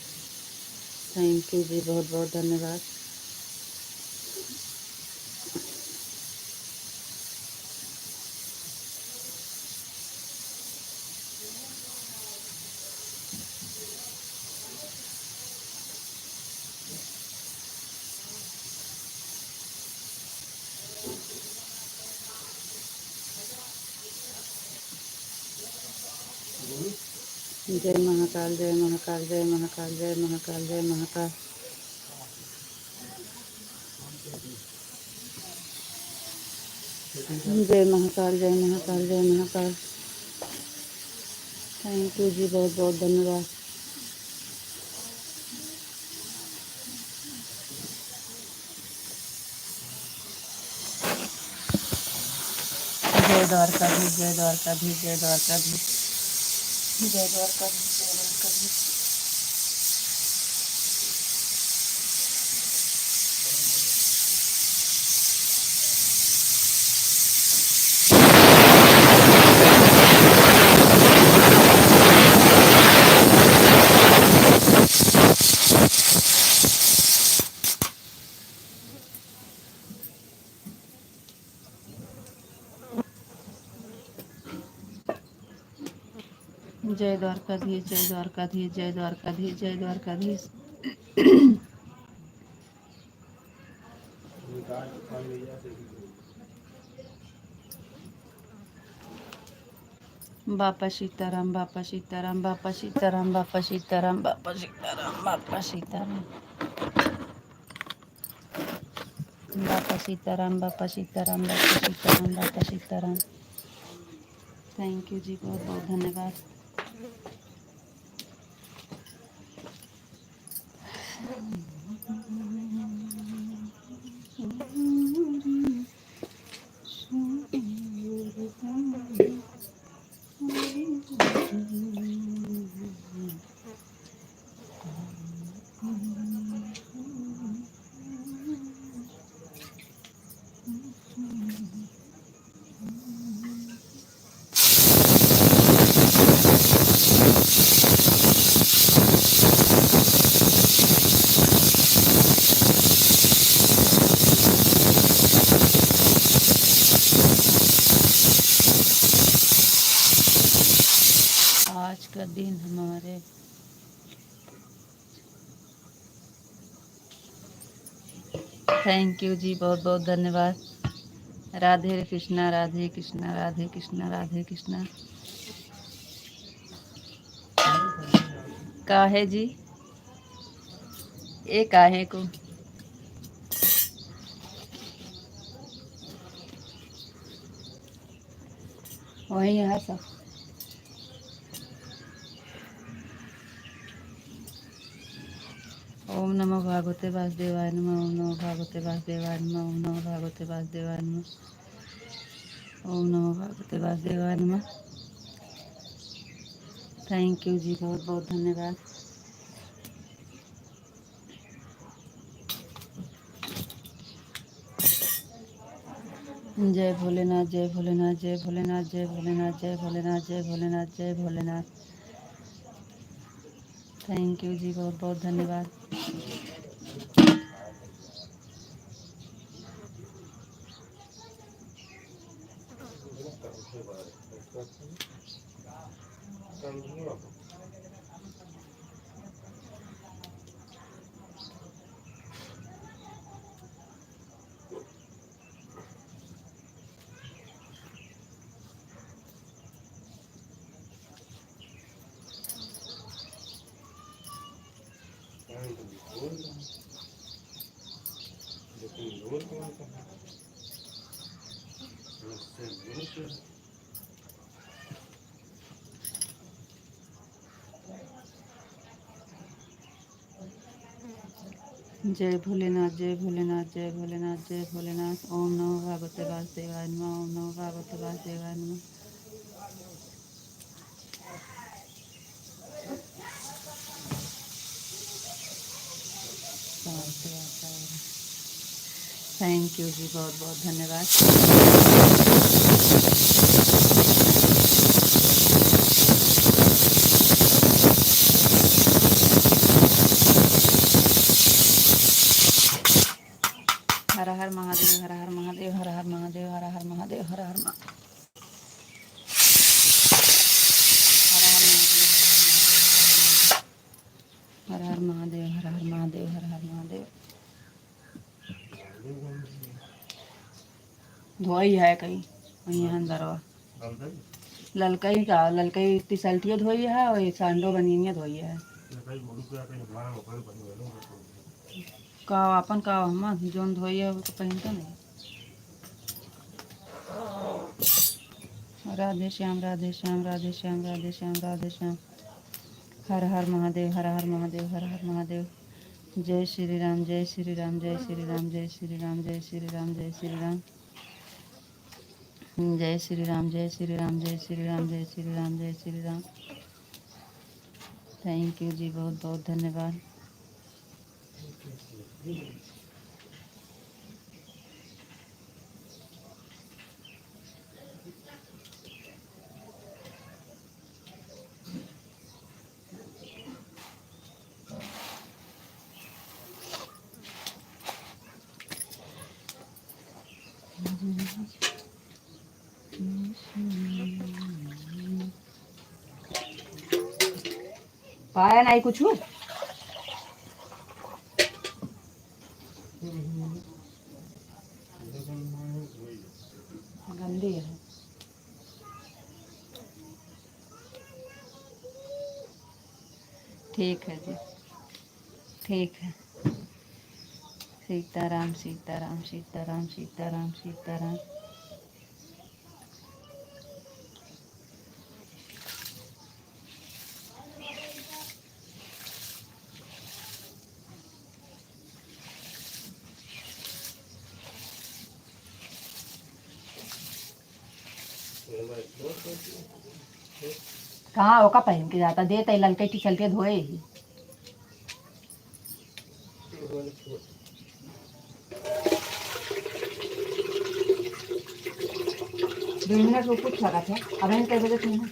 थैंक यू जी, बहुत बहुत धन्यवाद। जय महाकाल जय महाकाल जय महाकाल जय महाकाल जय महाकाल। जय महाकाल जय महाकाल जय महाकाल। थैंक यू जी, बहुत बहुत धन्यवाद। जय द्वारकाधीश जय द्वारकाधीश जय द्वारकाधीश जय द्वारकाधीश जय द्वारकाधीश। जय द्वारकाधीश, जय द्वारकाधीश, जय द्वारकाधीश, जय द्वारकाधीश। निकाल पानी ले जा से बापा सीताराम, बापा सीताराम, बापा सीताराम, बापा सीताराम, बापा सीताराम, बापा सीताराम, बापा सीताराम, बापा सीताराम, बापा सीताराम, बापा सीताराम। थैंक यू जी, बहुत बहुत धन्यवाद। आज का दिन हमारे थैंक यू जी, बहुत बहुत धन्यवाद। राधे कृष्णा, राधे कृष्णा, राधे कृष्णा, राधे कृष्णा। काहे जी, ये काहे को? वही है सब। ओम नमो भागवते वासुदेवाय नमः, ओम नमो भागवते वासुदेवाय नमः, ओम नमो भागवते वासुदेवाय नमः, ओम नमो भागवते वासुदेवाय नमः। थैंक यू जी, बहुत बहुत धन्यवाद। जय भोलेनाथ, जय भोलेनाथ, जय भोलेनाथ, जय भोलेनाथ, जय भोलेनाथ, जय भोलेनाथ, जय भोलेनाथ। थैंक यू जी, बहुत बहुत धन्यवाद। जय भोलेनाथ, जय भोलेनाथ, जय भोलेनाथ, जय भोलेनाथ। ओम नमो भगवते वासुदेवाय नमः, ओम नमो भगवते वासुदेवाय नमः। थैंक यू जी, बहुत बहुत धन्यवाद। हर हर महादेव, हर हर महादेव, हर हर महादेव, हर हर महादेव, हर हर महादेव, हर हर महादेव, हर हर महादेव, हर हर महादेव। धोई है कहीं वहीं अंदरवा ललकई का ललकई टिसल्टियो धोई है और सांडो बनिया धोई है का अपन का हम जोन धोई है वो तो पहनता नहीं। राधे श्याम, राधे श्याम, राधे श्याम, राधे श्याम, राधे श्याम। हर हर महादेव, हर हर महादेव, हर हर महादेव। जय श्री राम, जय श्री राम, जय श्री राम, जय श्री राम, जय श्री राम, जय श्री राम, जय श्री राम, जय श्री राम, जय श्री राम, जय श्री राम, जय श्री राम। थैंक यू जी, बहुत बहुत धन्यवाद। खाया नहीं कुछ गंदी है। ठीक है जी, ठीक है। सीताराम सीताराम सीताराम सीताराम सीताराम। कहाँ ओका पहन के जाता दे तई ललके टी शर्ट धोए ही। 2 मिनट रुक कुछ लगा था अब इन कैसे थे ना।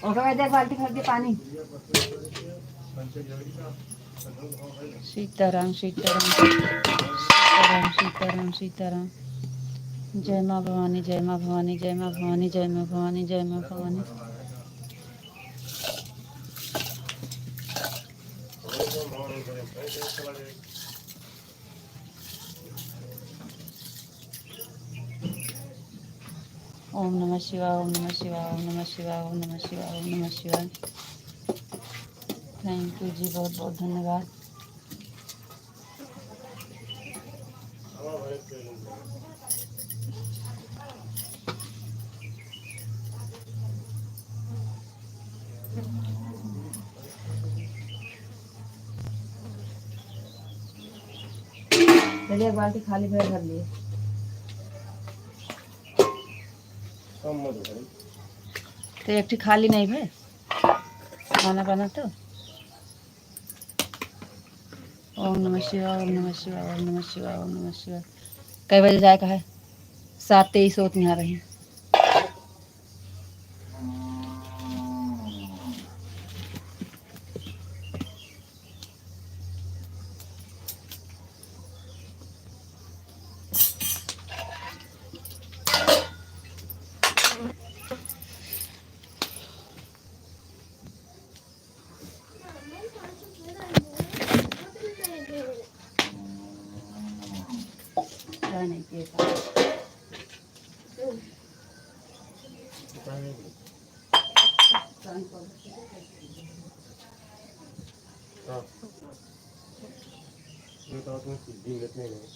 और एक बाल्टी भर दे पानी। सीताराम सीताराम सीताराम सीताराम सीताराम। जय माँ भवानी जय माँ भवानी जय माँ भवानी जय माँ भवानी जय माँ भवानी। ओम नमः शिवाय ओम नमः शिवाय ओम नमः शिवाय ओम नमः शिवाय ओम नमः शिवाय। थैंक यू जी, बहुत बहुत धन्यवाद। चलिए एक बाल्टी खाली भर लिए। तो एक ठी खाली नहीं भे खाना बना तो। ओम नमः शिवाय ओम नमः शिवाय ओम नमः शिवाय ओम नमः शिवाय। कई बजे जाए का है? 7:23 होत यहाँ रही। नहीं किए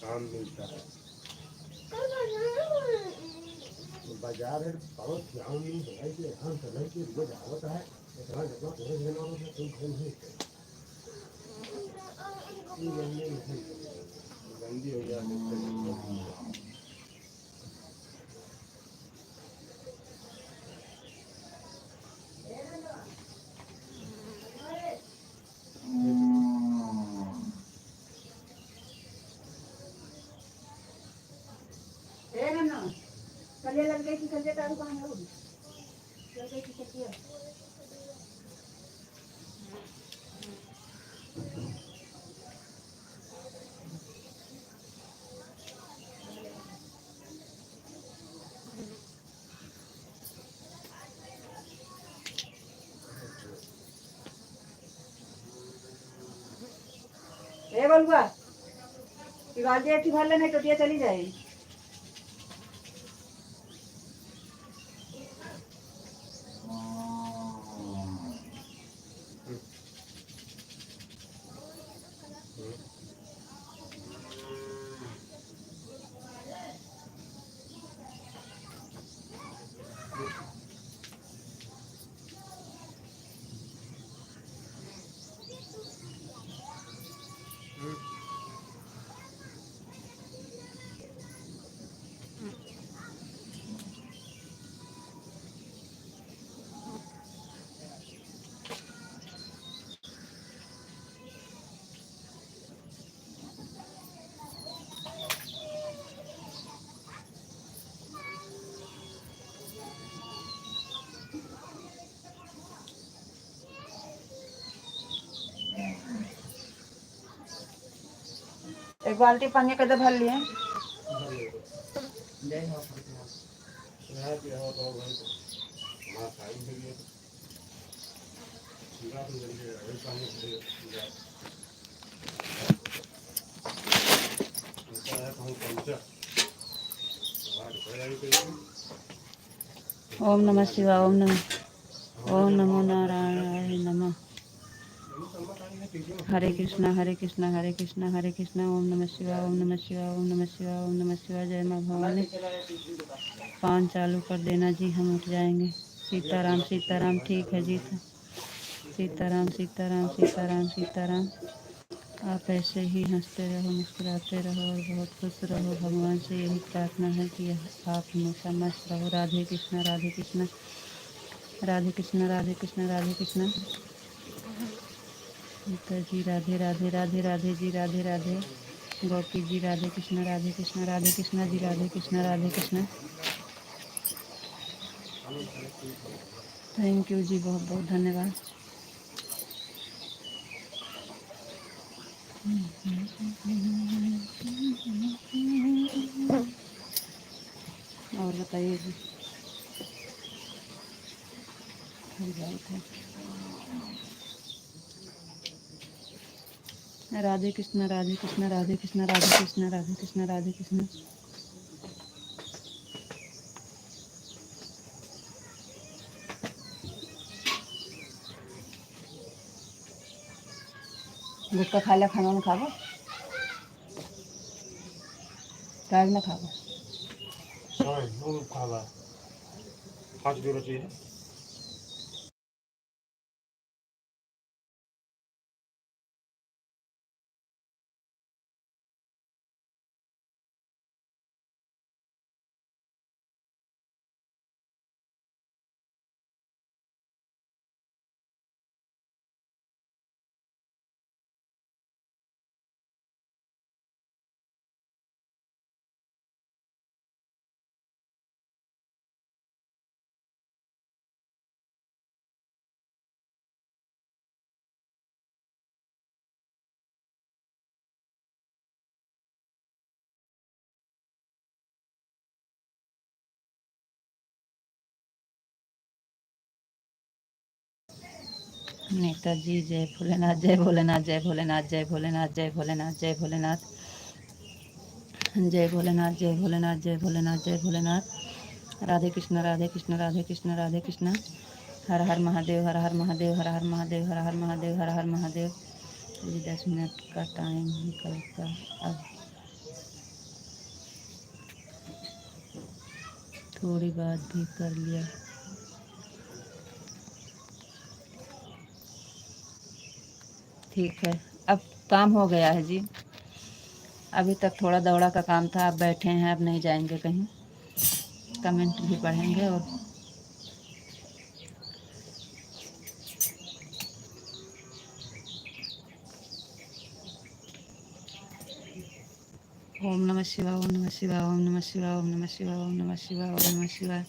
काम मिलता है बाजार है बहुत ध्यान नहीं है कि हम समय की रोज आवत है इतना जगह पूरे दिन और कोई फोन नहीं गंदी हो गया। चलिए लड़के की चलिए का दुकान है लड़के की चलिए। ए बलुआ की बाल्टी एक भर लेने टोटिया चली जाएगी। एक बाल्टी पानी कैसे भर लिए? ले आओ फिर तो। यहाँ पे हो तो भाई तो हमारा टाइम के लिए सीधा तो जल्दी है पानी से सीधा ऐसा है कहूँ पहुँचा बाहर खड़ा ही कहीं ओम नमः शिवाय। ओम नमो नारायणाय नमः। हरे कृष्णा हरे कृष्णा हरे कृष्णा हरे कृष्णा। ओम नमः शिवाय ओम नमः शिवाय ओम नमः शिवाय ओम नमः शिवाय। जय माँ भवानी। पान चालू कर देना जी, हम उठ जाएंगे। सीताराम सीताराम। ठीक है जी। सीताराम सीताराम सीताराम सीताराम। आप ऐसे ही हंसते रहो, मुस्कुराते रहो और बहुत खुश रहो। भगवान से यही प्रार्थना है कि आप हमेशा मस्त रहो। राधे कृष्णा राधे कृष्णा राधे कृष्णा राधे कृष्णा राधे कृष्णा। गीता जी राधे राधे राधे राधे जी राधे राधे। गोपी जी राधे कृष्णा राधे कृष्णा जी राधे कृष्णा राधे कृष्णा। थैंक यू जी, बहुत बहुत धन्यवाद। और बताइए जी। राधे कृष्णा राधे कृष्णा राधे कृष्णा राधे कृष्णा राधे कृष्णा राधे कृष्णा। गुटखा खा लिया, खाना में खाबो टाइम में खाबो। हाँ वो खावा 5 किलो चाहिए नेताजी जय भोलेनाथ जय भोलेनाथ जय भोलेनाथ जय भोलेनाथ जय भोलेनाथ जय भोलेनाथ जय भोलेनाथ जय भोलेनाथ जय भोलेनाथ जय भोलेनाथ। राधे कृष्ण राधे कृष्ण राधे कृष्ण राधे कृष्ण। हर हर महादेव हर हर महादेव हर हर महादेव हर हर महादेव हर हर महादेव। अभी 10 मिनट का टाइम निकलता अब थोड़ी बात भी कर लिया। ठीक है, अब काम हो गया है जी। अभी तक थोड़ा दौड़ा का काम था, अब बैठे हैं, अब नहीं जाएंगे कहीं। कमेंट भी पढ़ेंगे और ओम नमः शिवाय ओम नमः शिवाय ओम नमः शिवाय ओम नमः शिवाय ओम नमः शिवाय ओम नमः शिवाय।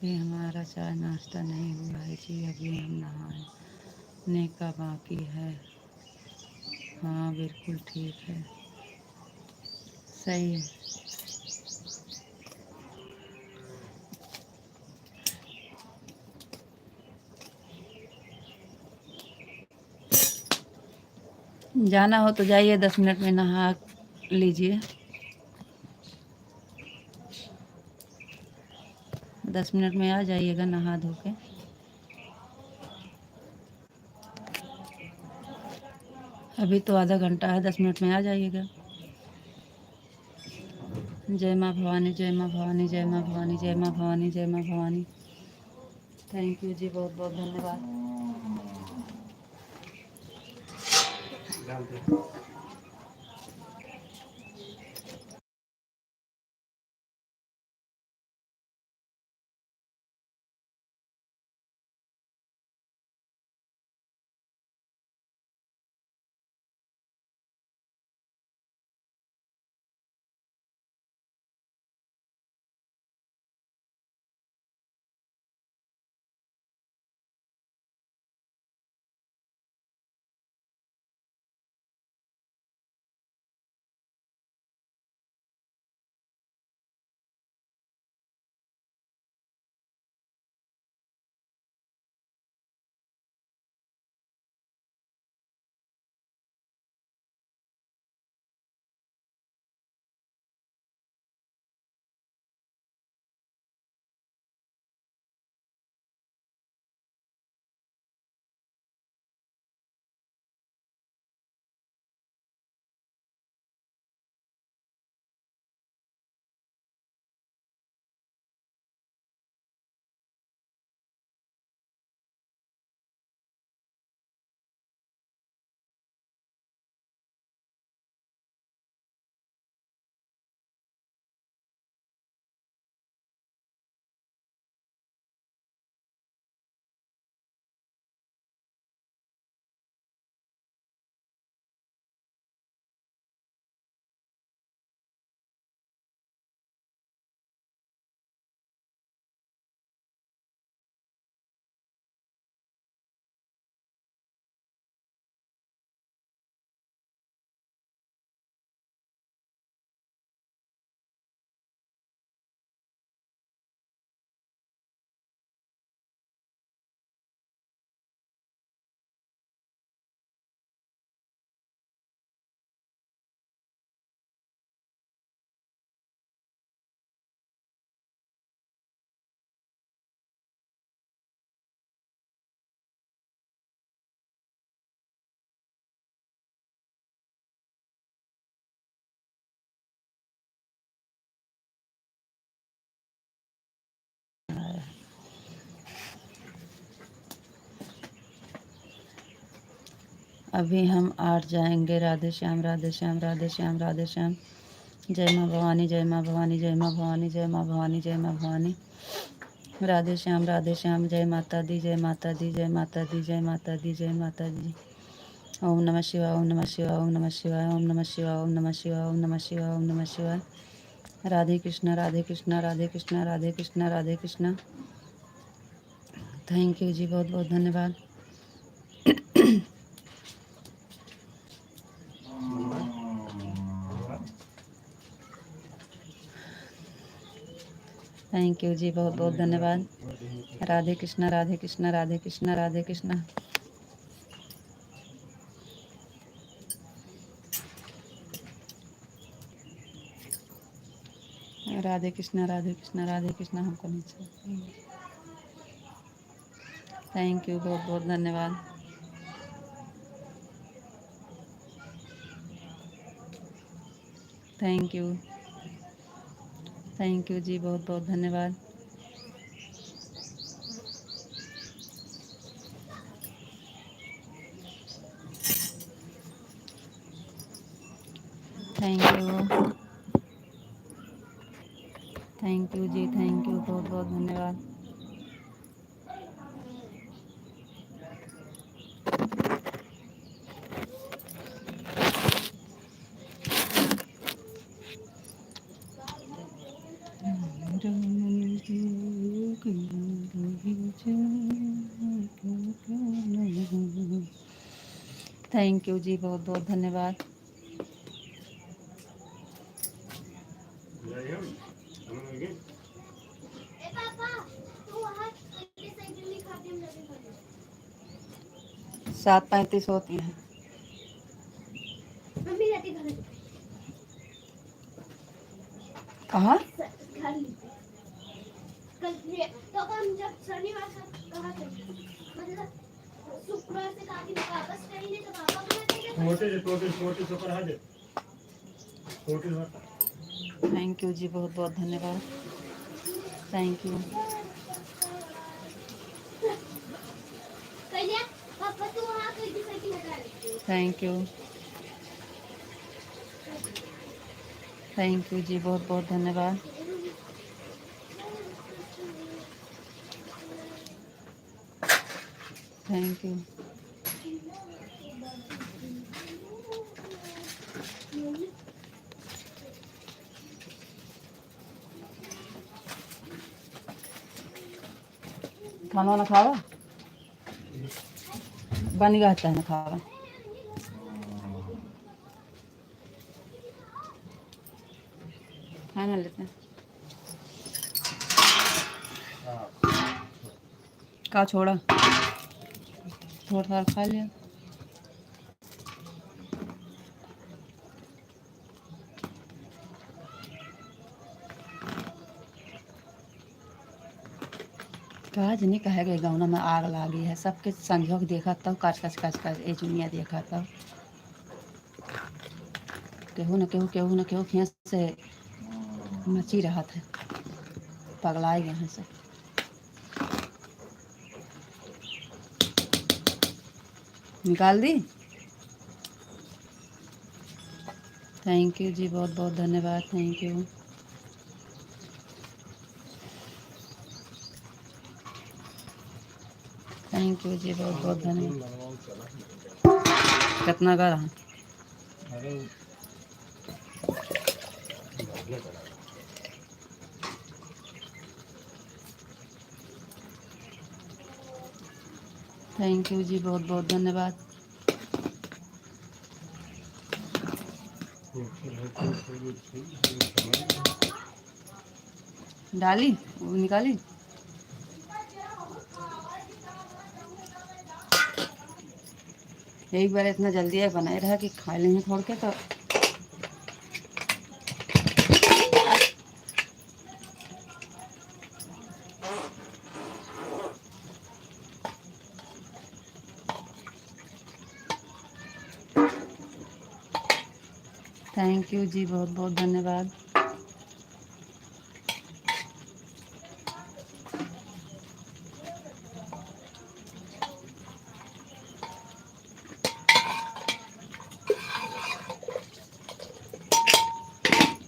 ये हमारा चाय नाश्ता नहीं हुआ है जी, अभी हम नहाने का बाकी है। हाँ बिल्कुल ठीक है, सही है। जाना हो तो जाइए, 10 मिनट में नहा लीजिए। 10 मिनट में आ जाइएगा नहा धो के। अभी तो आधा घंटा है, 10 मिनट में आ जाइएगा। जय माँ भवानी जय माँ भवानी जय माँ भवानी जय माँ भवानी जय माँ भवानी। थैंक यू जी, बहुत बहुत धन्यवाद। डाल दे अभी हम 8 जाएंगे। राधे श्याम, राधे श्याम, राधे श्याम, राधे श्याम। जय माँ भवानी, जय माँ भवानी, जय माँ भवानी, जय माँ भवानी, जय माँ भवानी। राधे श्याम, राधे श्याम। जय माता दी, जय माता दी, जय माता दी, जय माता दी, जय माता दी। ओम नमः शिवाय, ओम नमः शिवाय, ओम नमः शिवाय, ओम नमः शिवाय, ओम नमः शिवाय, ओम नमः शिवाय, ओम नमः शिवाय। राधे कृष्णा, राधे कृष्णा, राधे कृष्णा, राधे कृष्णा, राधे कृष्णा। थैंक यू जी, बहुत बहुत धन्यवाद। थैंक यू जी, बहुत बहुत धन्यवाद। राधे कृष्णा, राधे कृष्णा, राधे कृष्णा, राधे कृष्णा। राधे कृष्णा, राधे कृष्णा, राधे कृष्णा। हमको नहीं चाहिए। थैंक यू, बहुत बहुत धन्यवाद। Thank you, thank you ji, बहुत बहुत धन्यवाद। Thank you, thank you ji, thank you, बहुत बहुत धन्यवाद। थैंक यू जी, बहुत बहुत धन्यवाद। ए पापा, तू वहाँ के साइकिल नहीं खाती, हम जाके खाते हैं। 7:35 होती है। मम्मी जाती घर पे। कहाँ? घर पे। कल ये तो हम जब शनिवार से कहा थे, मतलब शुक्रवार से कहा कि वापस करेंगे तो पापा छोटे से पर आ दे छोटे से। थैंक यू जी, बहुत बहुत धन्यवाद। थैंक यू, कहिए पापा तू वहाँ की साइकिल हटा ले। Thank you, thank you ji, बहुत बहुत धन्यवाद। Thank you. खाना वाना खावा बन गया है ना, खावा खाना लेते हैं। का छोड़ा थोड़ा थोड़ा खा लिया। काज नहीं कहे गए गाँव में आग लागी है, सबके संजोग देखा तब काच काच काच काच ए दुनिया देखा तब केहू न केहू, केहू न केहू खेस से मची रहा था, पगलाई गए हैं सब। निकाल दी। थैंक यू जी, बहुत बहुत धन्यवाद। Thank you, thank you ji, बहुत बहुत धन्यवाद। कितना का रहा? थैंक यू जी, बहुत बहुत धन्यवाद। डाली वो निकाली। एक बार इतना जल्दी बनाए रहा कि खा लेंगे छोड़ के तो। थैंक यू जी, बहुत बहुत धन्यवाद।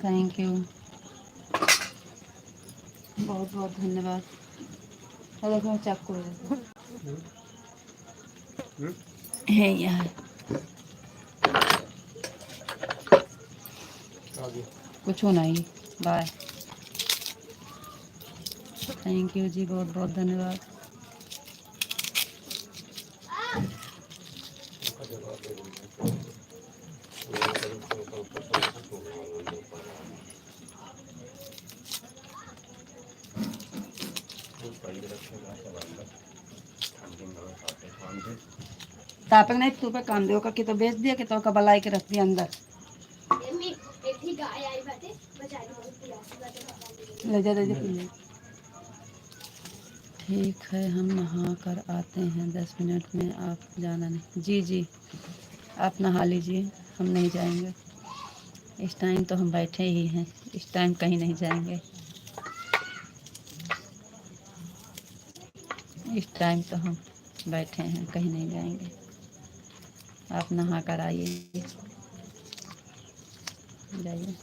थैंक यू, बहुत बहुत धन्यवाद। देखो चाकू है यहाँ, आगे कुछ नहीं। बाय, थैंक यू जी, बहुत बहुत धन्यवाद। का जवाब दे देंगे। ये कल पहले रखेगा सवाल ठंडी में खाते खाते तापक नहीं तू पे काम दे कि तो बेच दिया कि तो का बलाई के रख दिया अंदर। मम्मी एक ही गाय आई बाटे बेचारी बहुत प्यासी बाटे भगवान ले जा दे दे। ठीक है, हम नहा कर आते हैं 10 मिनट में, आप जाना नहीं। जी जी, आप नहा लीजिए, हम नहीं जाएंगे इस टाइम, तो हम बैठे ही हैं इस टाइम, कहीं नहीं जाएंगे इस टाइम, तो हम बैठे हैं कहीं नहीं जाएंगे। आप नहा कर आइए, जाइए।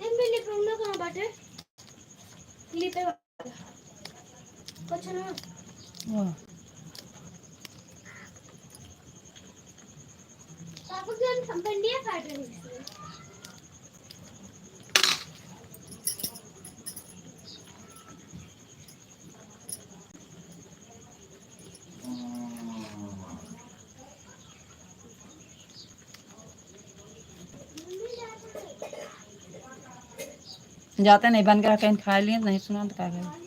मम्मी लिप रोना कहाँ बाटे लिपे कुछ ना वाह, पापा जान संबंधिया काट रही है। जाते नहीं बन गया, कहीं खा लिए नहीं, सुना तो क्या करें।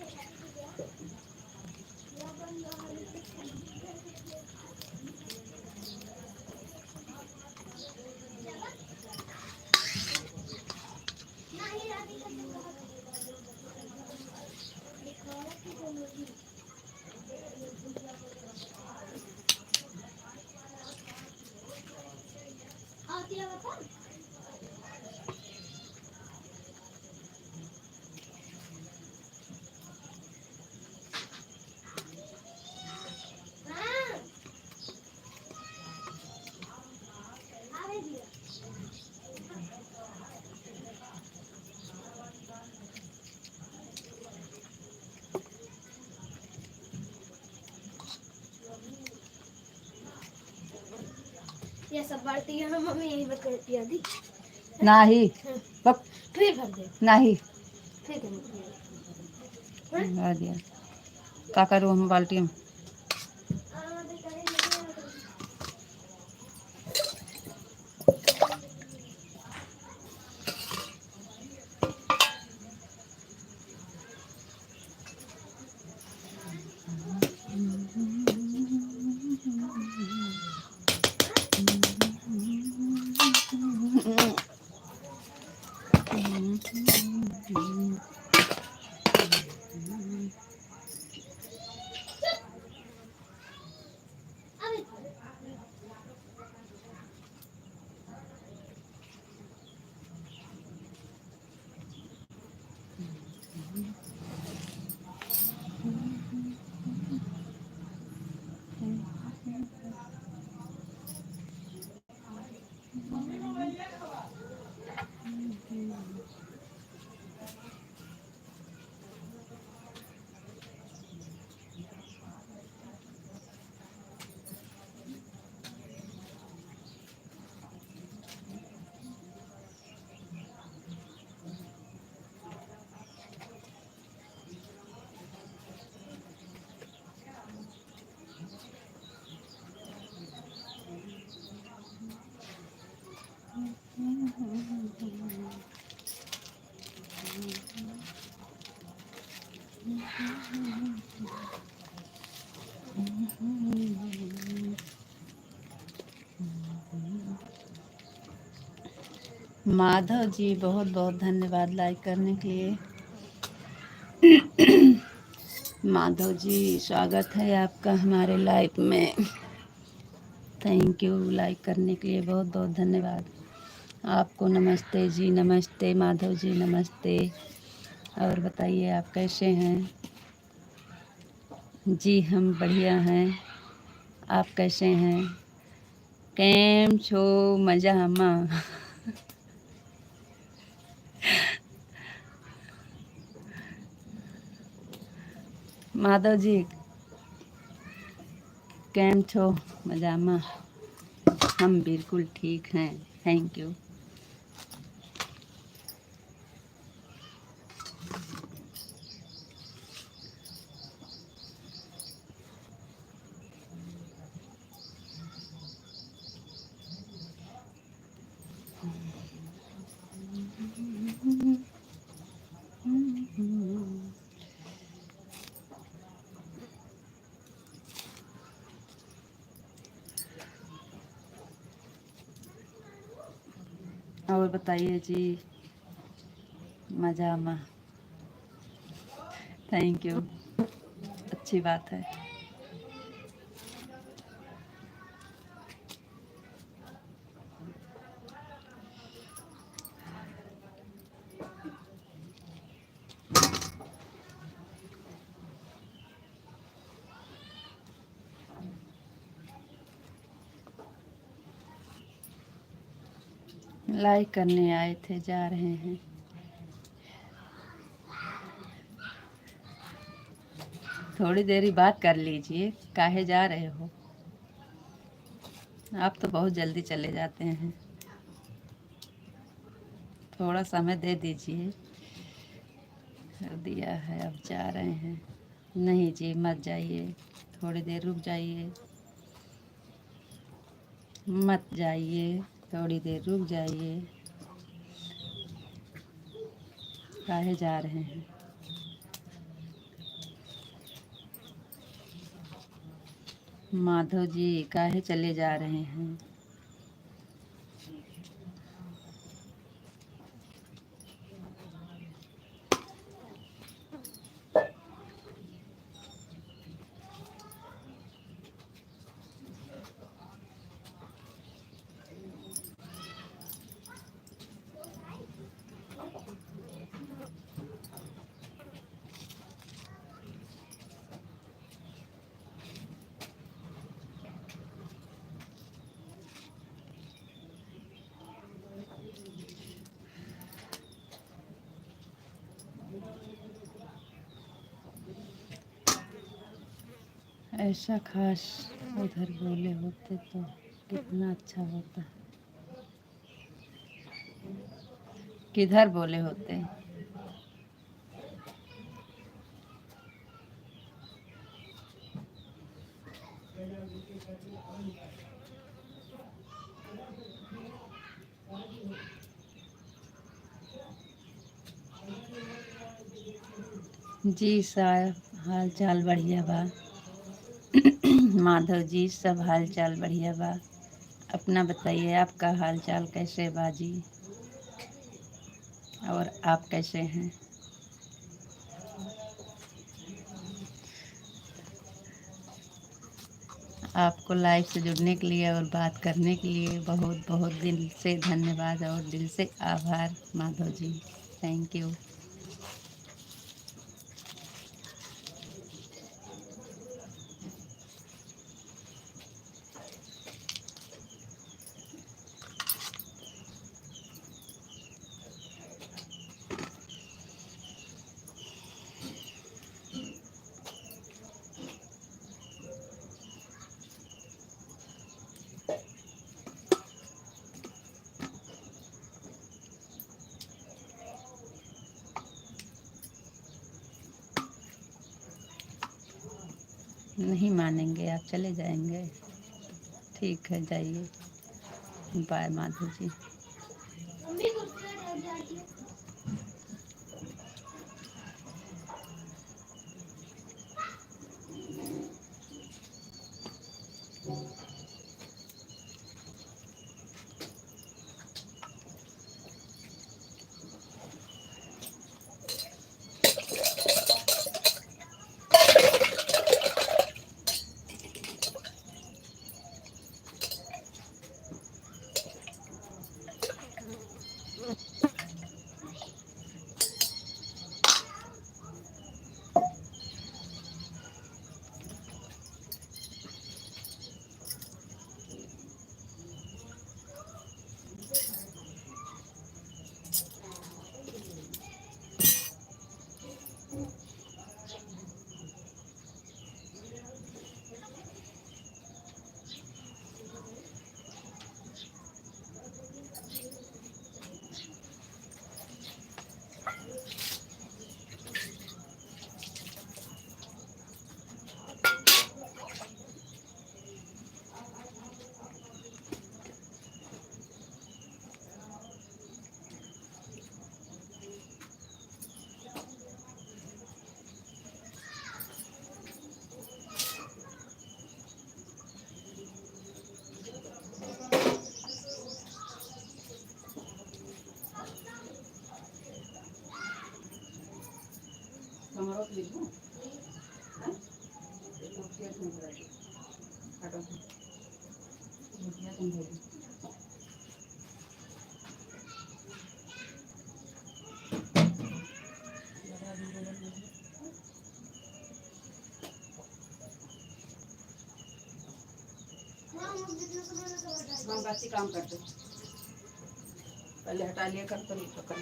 आती है पापा हाँ आवे दिया ये सब बाल्टी है मम्मी यही बत करती आदि नहीं बक, फिर भर दे नहीं फिर कर आ दिया, क्या करूँ हम बाल्टी में। माधव जी बहुत बहुत धन्यवाद लाइक करने के लिए। माधव जी स्वागत है आपका हमारे लाइफ में। थैंक यू लाइक करने के लिए बहुत बहुत धन्यवाद आपको। नमस्ते जी, नमस्ते माधव जी, नमस्ते। और बताइए आप कैसे हैं? जी हम बढ़िया हैं, आप कैसे हैं? केम छो मजामा? माधव जी केम छो मजामा? हम बिल्कुल ठीक हैं, थैंक यू। और बताइए जी। मजामा, थैंक यू, अच्छी बात है। लाइक करने आए थे, जा रहे हैं। थोड़ी देरी बात कर लीजिए, काहे जा रहे हो? आप तो बहुत जल्दी चले जाते हैं, थोड़ा समय दे दीजिए। कर दिया है, अब जा रहे हैं। नहीं जी मत जाइए, थोड़ी देर रुक जाइए। मत जाइए, थोड़ी देर रुक जाइए। काहे जा रहे हैं? माधव जी काहे चले जा रहे हैं? ऐसा खास उधर बोले होते तो कितना अच्छा होता। किधर बोले होते? जी साहब हाल चाल बढ़िया बा। माधव जी सब हाल चाल बढ़िया बा। अपना बताइए आपका हाल चाल कैसे बा जी? और आप कैसे हैं? आपको लाइव से जुड़ने के लिए और बात करने के लिए बहुत बहुत दिल से धन्यवाद और दिल से आभार माधव जी, थैंक यू। नहीं मानेंगे आप, चले जाएंगे? ठीक है जाइए, बाय माधव जी। मम्मी गुस्सा कर जाती है। अमरूद लीबू हैं? तो क्या तुम करोगे? हटो भुजिया तुम भेजो। लगा दी बगल में। हाँ हम जितना समय लगा बता हम बाकी काम करते हैं। पहले हटा लिया कर तो नहीं तो कर।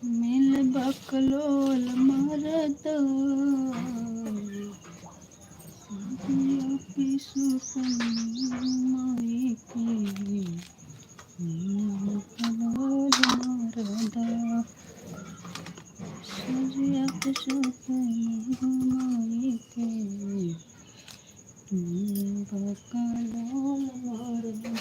मिल बकलोल मरदा माई की मिल बकलोल मरदा सूर्य माई के मिल बकलोल मरदा।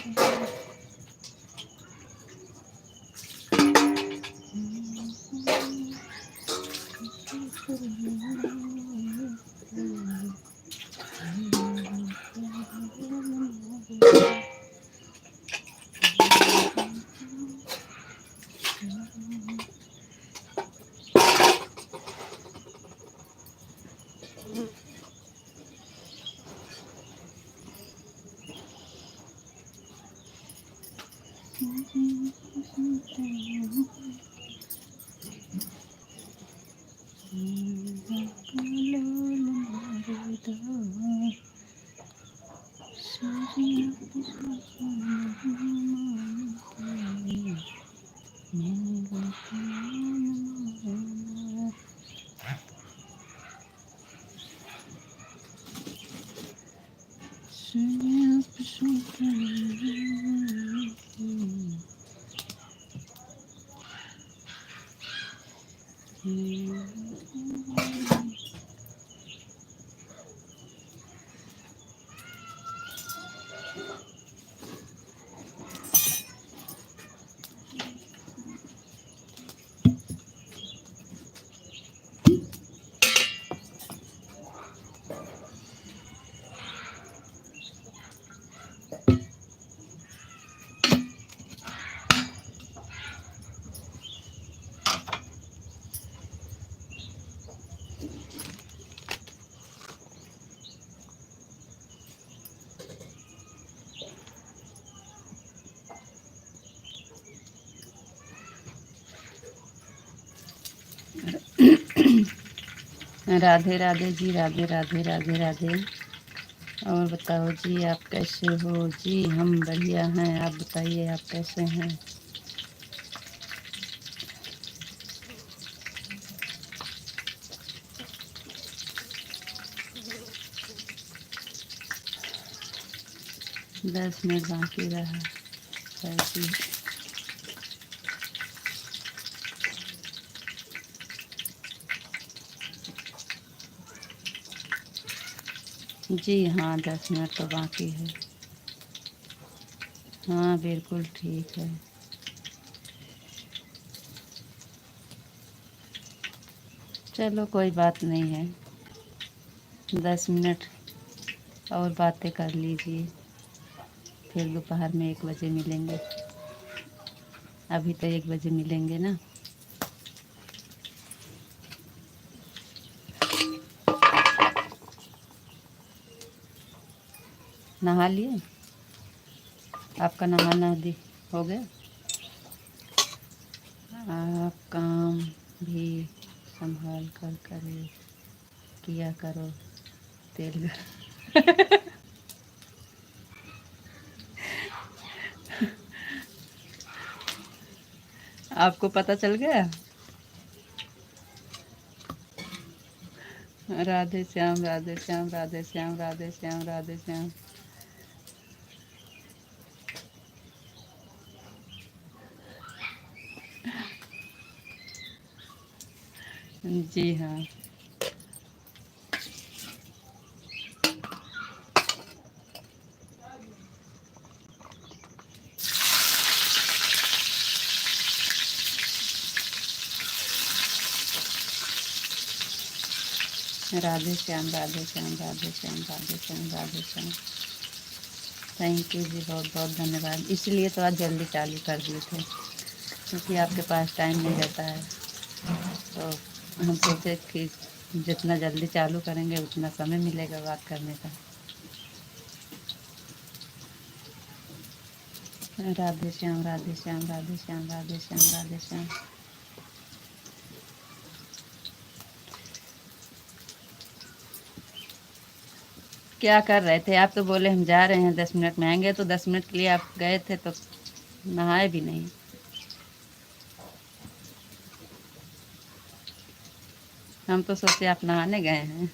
राधे राधे जी, राधे राधे राधे राधे। और बताओ जी आप कैसे हो जी? हम बढ़िया हैं, आप बताइए आप कैसे हैं? दस मिनट बाकी रहा है जी। जी हाँ 10 मिनट तो बाकी है। हाँ बिल्कुल ठीक है। चलो कोई बात नहीं है, 10 मिनट और बातें कर लीजिए, फिर दोपहर में 1 बजे मिलेंगे। अभी तो 1 बजे मिलेंगे ना। नहा लिए? आपका नहाना हो गया? आप काम भी संभाल कर करे किया करो, तेल गरम। आपको पता चल गया? राधे श्याम राधे श्याम राधे श्याम राधे श्याम राधे श्याम। जी हाँ। राधे श्याम राधे श्याम राधे श्याम राधे श्याम राधे श्याम। थैंक यू जी, बहुत बहुत धन्यवाद। इसलिए तो आज जल्दी चालू कर दिए थे, क्योंकि आपके पास टाइम नहीं रहता है, तो हम सोचे कि जितना जल्दी चालू करेंगे उतना समय मिलेगा बात करने का। राधे श्याम राधे श्याम राधे श्याम राधे श्याम राधे श्याम। क्या कर रहे थे आप? तो बोले हम जा रहे हैं 10 मिनट में आएंगे, तो 10 मिनट के लिए आप गए थे तो नहाए भी नहीं। हम तो सोचे आप नहाने गए हैं।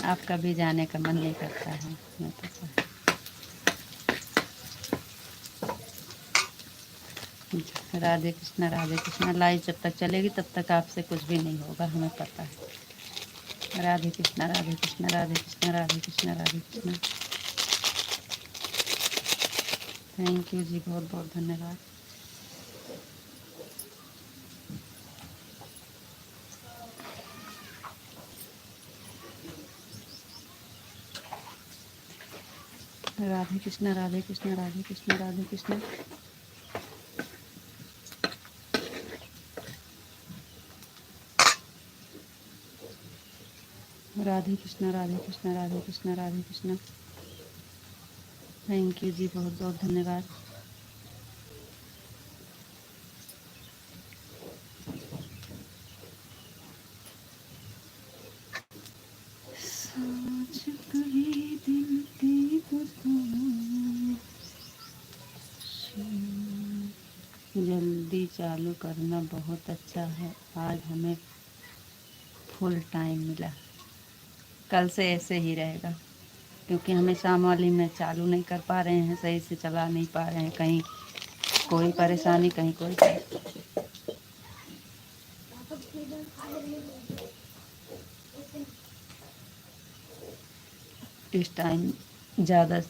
आपका भी जाने का मन नहीं करता है, मैं तो राधे कृष्णा राधे कृष्णा। लाइव जब तक चलेगी तब तक आपसे कुछ भी नहीं होगा, हमें पता है। राधे कृष्णा राधे कृष्णा राधे कृष्णा राधे कृष्णा राधे कृष्णा। थैंक यू जी, बहुत बहुत धन्यवाद। राधे कृष्णा राधे कृष्णा राधे कृष्णा राधे कृष्णा। राधे कृष्णा राधे कृष्णा राधे कृष्णा राधे कृष्णा। थैंक यू जी, बहुत बहुत धन्यवाद। जल्दी चालू करना बहुत अच्छा है, आज हमें फुल टाइम मिला। कल से ऐसे ही रहेगा, क्योंकि हमें शाम वाली में चालू नहीं कर पा रहे हैं, सही से चला नहीं पा रहे हैं। कहीं कोई परेशानी, कहीं कोई इस टाइम ज़्यादा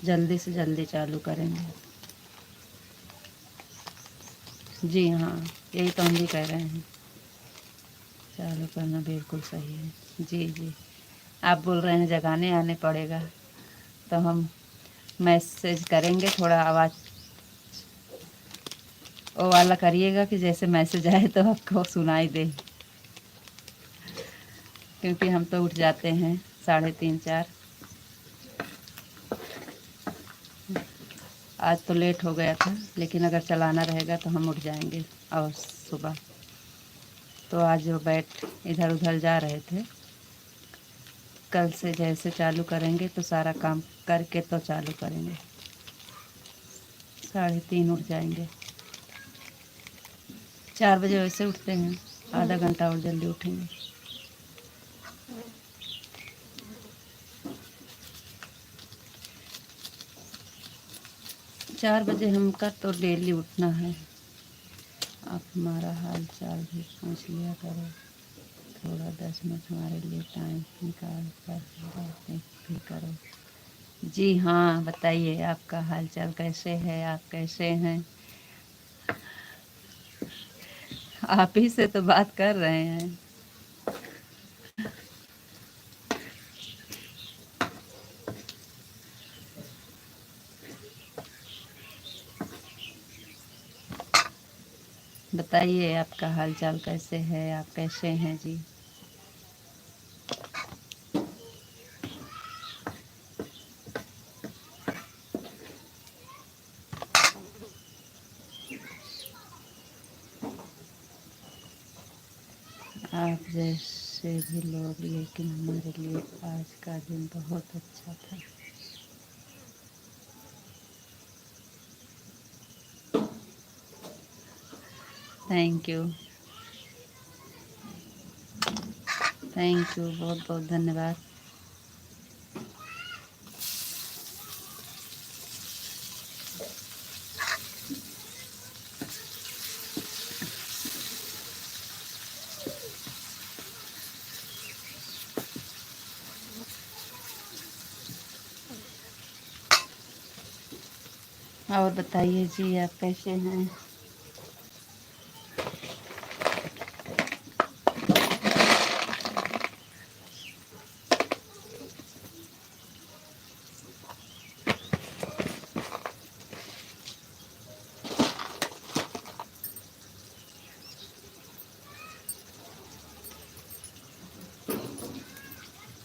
जल्दी से जल्दी चालू करेंगे। जी हाँ, यही तो हम भी कह रहे हैं, चालू करना बिल्कुल सही है। जी जी, आप बोल रहे हैं जगाने आने पड़ेगा, तो हम मैसेज करेंगे, थोड़ा आवाज़ वो वाला करिएगा कि जैसे मैसेज आए तो आपको सुनाई दे, क्योंकि हम तो उठ जाते हैं 3:30 4। आज तो लेट हो गया था, लेकिन अगर चलाना रहेगा तो हम उठ जाएंगे। और सुबह तो आज वो बैठ इधर उधर जा रहे थे, कल से जैसे चालू करेंगे तो सारा काम करके तो चालू करेंगे। 3:30 उठ जाएंगे। 4 बजे वैसे उठते हैं, आधा घंटा और जल्दी उठेंगे। चार बजे हमका तो डेली उठना है। आप हमारा हाल चाल भी पूछ लिया करो, थोड़ा 10 मिनट हमारे लिए टाइम निकाल कर बातें भी करो। जी हाँ, बताइए आपका हाल चाल कैसे है, आप कैसे हैं? आप ही से तो बात कर रहे हैं। बताइए आपका हाल चाल कैसे है, आप कैसे हैं जी? आप जैसे से भी लोग, लेकिन हमारे लिए आज का दिन बहुत अच्छा था। थैंक यू, थैंक यू, बहुत बहुत धन्यवाद। और बताइए जी, आप कैसे हैं?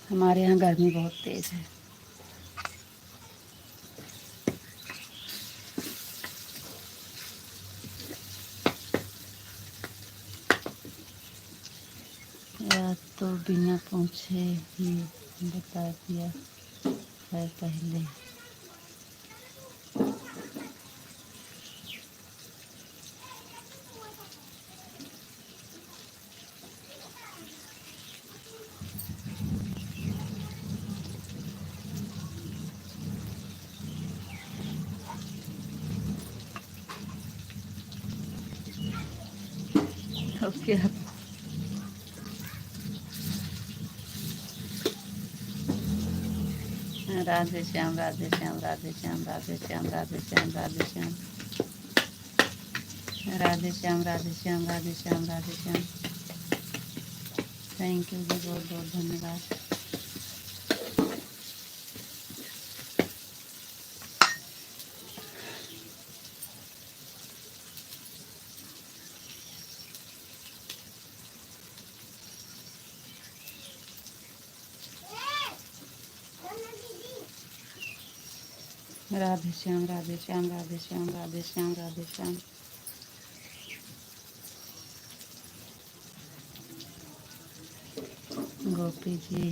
हमारे यहाँ गर्मी बहुत तेज़ है। या तो बिना पूछे ही बता दिया है पहले। तो क्या, राधे श्याम, राधे श्याम, राधे श्याम, राधे श्याम, राधे श्याम, राधे श्याम, राधे श्याम, राधे श्याम, राधे श्याम, राधे श्याम। थैंक यू जी, बहुत बहुत धन्यवाद। राधे श्याम, राधे श्याम, राधे श्याम, राधे श्याम, राधे श्याम। गोपी जी,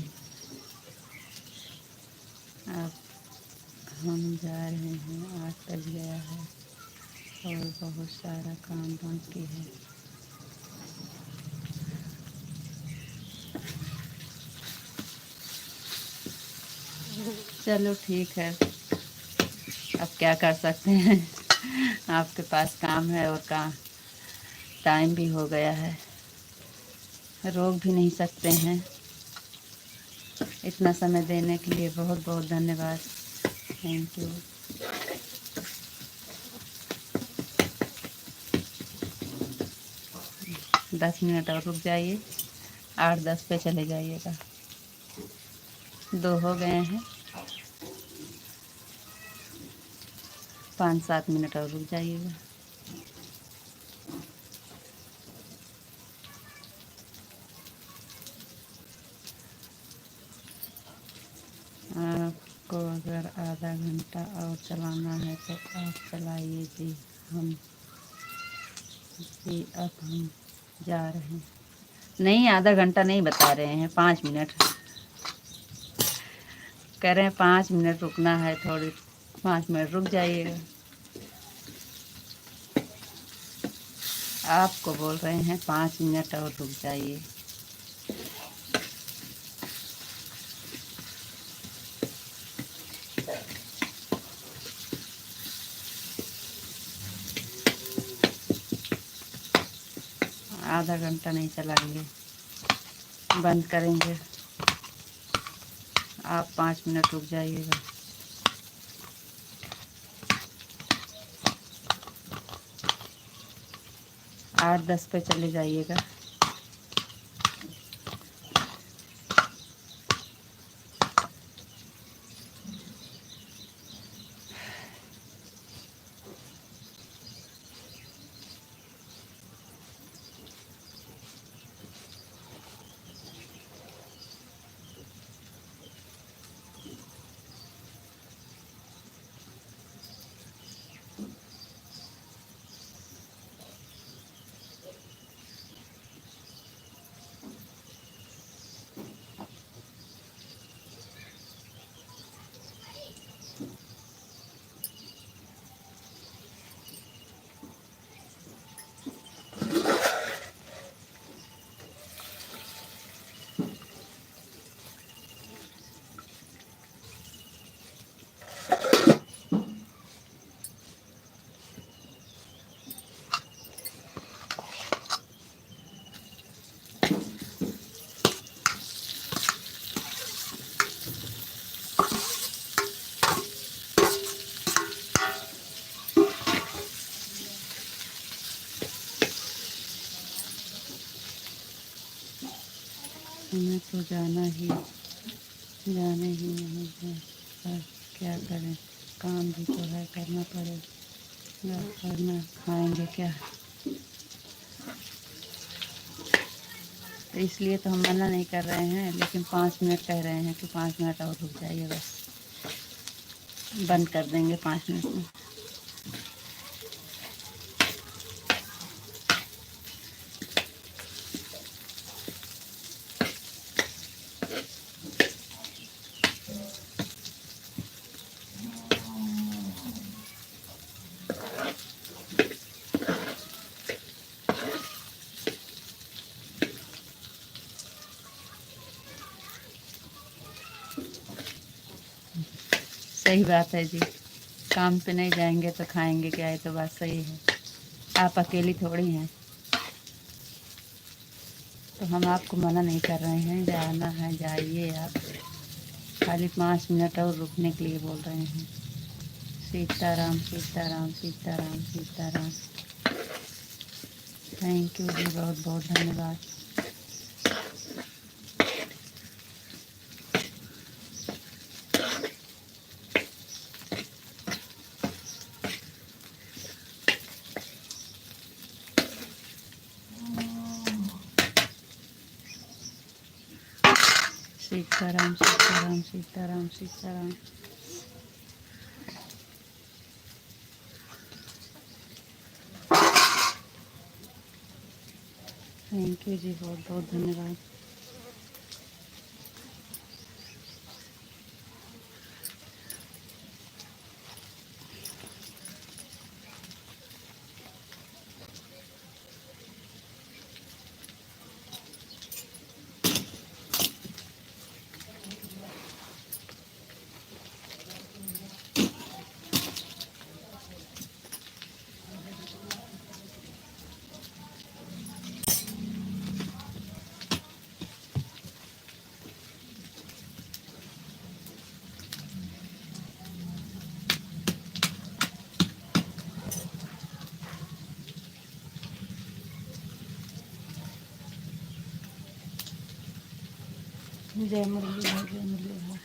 अब हम जा रहे हैं, 8 बज गया है और बहुत सारा काम बाकी है। चलो ठीक है, अब क्या कर सकते हैं। आपके पास काम है और काम, टाइम भी हो गया है, रोक भी नहीं सकते हैं। इतना समय देने के लिए बहुत बहुत धन्यवाद। Thank you. दस मिनट और रुक जाइए, 8-10 पे चले जाइएगा। 2 हो गए हैं, 5-7 मिनट और रुक जाइएगा। आपको अगर आधा घंटा और चलाना है तो आप चलाइए जी। अब हम जा रहे हैं। नहीं, आधा घंटा नहीं बता रहे हैं, 5 मिनट कह रहे हैं। 5 मिनट रुकना है, थोड़ी 5 मिनट रुक जाइएगा। आपको बोल रहे हैं 5 मिनट और रुक जाइए। आधा घंटा नहीं चलाएंगे, बंद करेंगे। आप 5 मिनट रुक जाइएगा। आठ 10 पे चले जाइएगा। हमें तो जाने ही नहीं है, पर क्या करें, काम भी तो है, करना पड़ेगा, करना, खाएंगे क्या। तो इसलिए तो हम मना नहीं कर रहे हैं, लेकिन 5 मिनट कह रहे हैं कि 5 मिनट और रुक जाइए, बस बंद कर देंगे 5 मिनट में। सही बात है जी, काम पे नहीं जाएंगे तो खाएंगे क्या, ये तो बात सही है। आप अकेली थोड़ी हैं, तो हम आपको मना नहीं कर रहे हैं, जाना है जाइए आप, खाली 5 मिनट और रुकने के लिए बोल रहे हैं। सीताराम सीताराम सीताराम सीताराम। थैंक यू जी, बहुत बहुत धन्यवाद। सीताराम सीताराम सीताराम सीताराम। थैंक यू जी, बहुत बहुत धन्यवाद। जय मुरलीधर, जय मुरलीधर।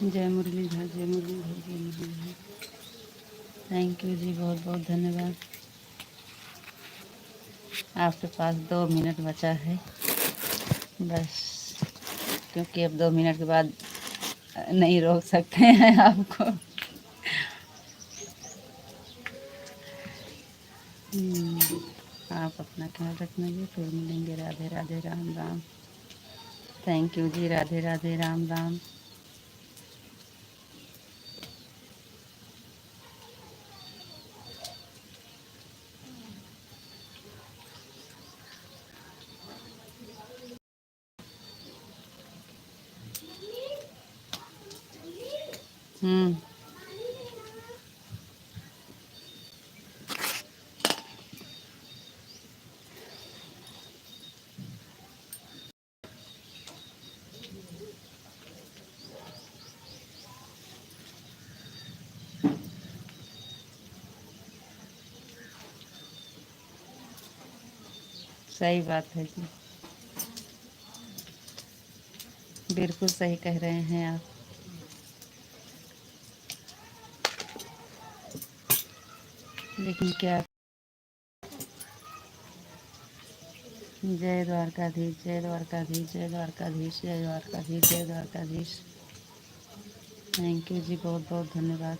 जय मुरलीधर, जय मुरलीधर, जय मुरलीधर। थैंक यू जी, बहुत बहुत धन्यवाद। आपके पास 2 मिनट बचा है बस, क्योंकि अब 2 मिनट के बाद नहीं रोक सकते हैं आपको। आप अपना ख्याल रखना जी, फिर मिलेंगे। राधे राधे, राम राम। थैंक यू जी, राधे राधे, राम राम। हम्म, सही बात है जी, बिल्कुल सही कह रहे हैं आप। लेकिन क्या, जय द्वारकाधीश, जय द्वारकाधीश, जय द्वारकाधीश, जय द्वारकाधीश, जय द्वारकाधीश। थैंक यू जी, बहुत बहुत धन्यवाद।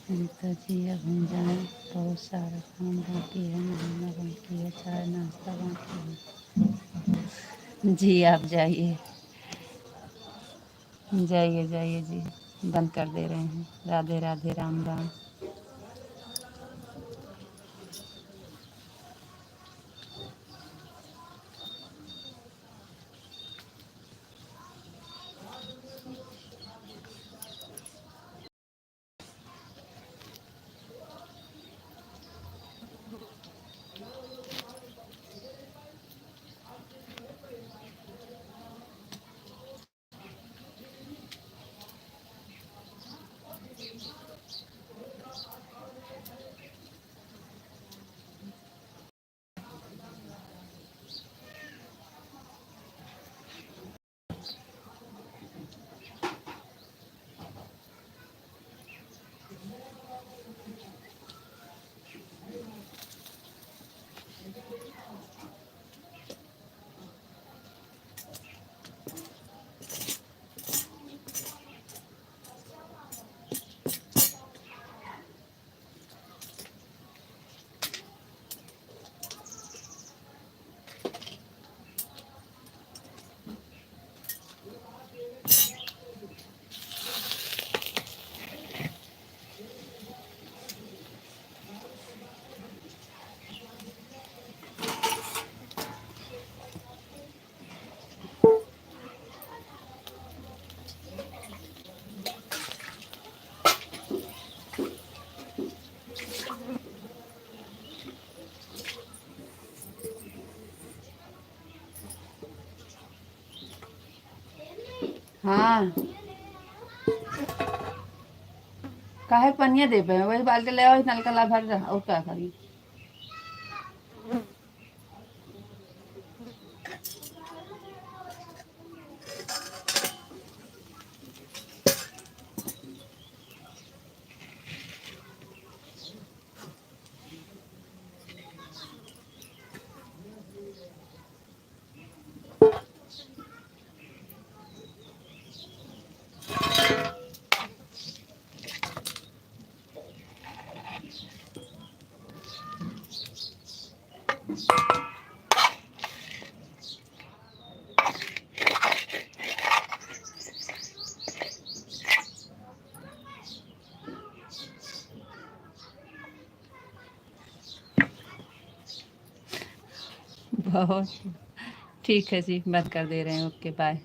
तो जी अब हम जाएँ, बहुत सारा काम बाकी है, नहाना बाकी है, चाय नाश्ता बाकी है। जी आप जाइए, जाइए जाइए जी, बंद कर दे रहे हैं। राधे राधे, राम राम। हाँ, काहे पनिया देबे, वही बाल्टी ले आओ, नलका ला भर जा, और क्या करी। बहुत ठीक है जी, बंद कर दे रहे हैं। Okay bye.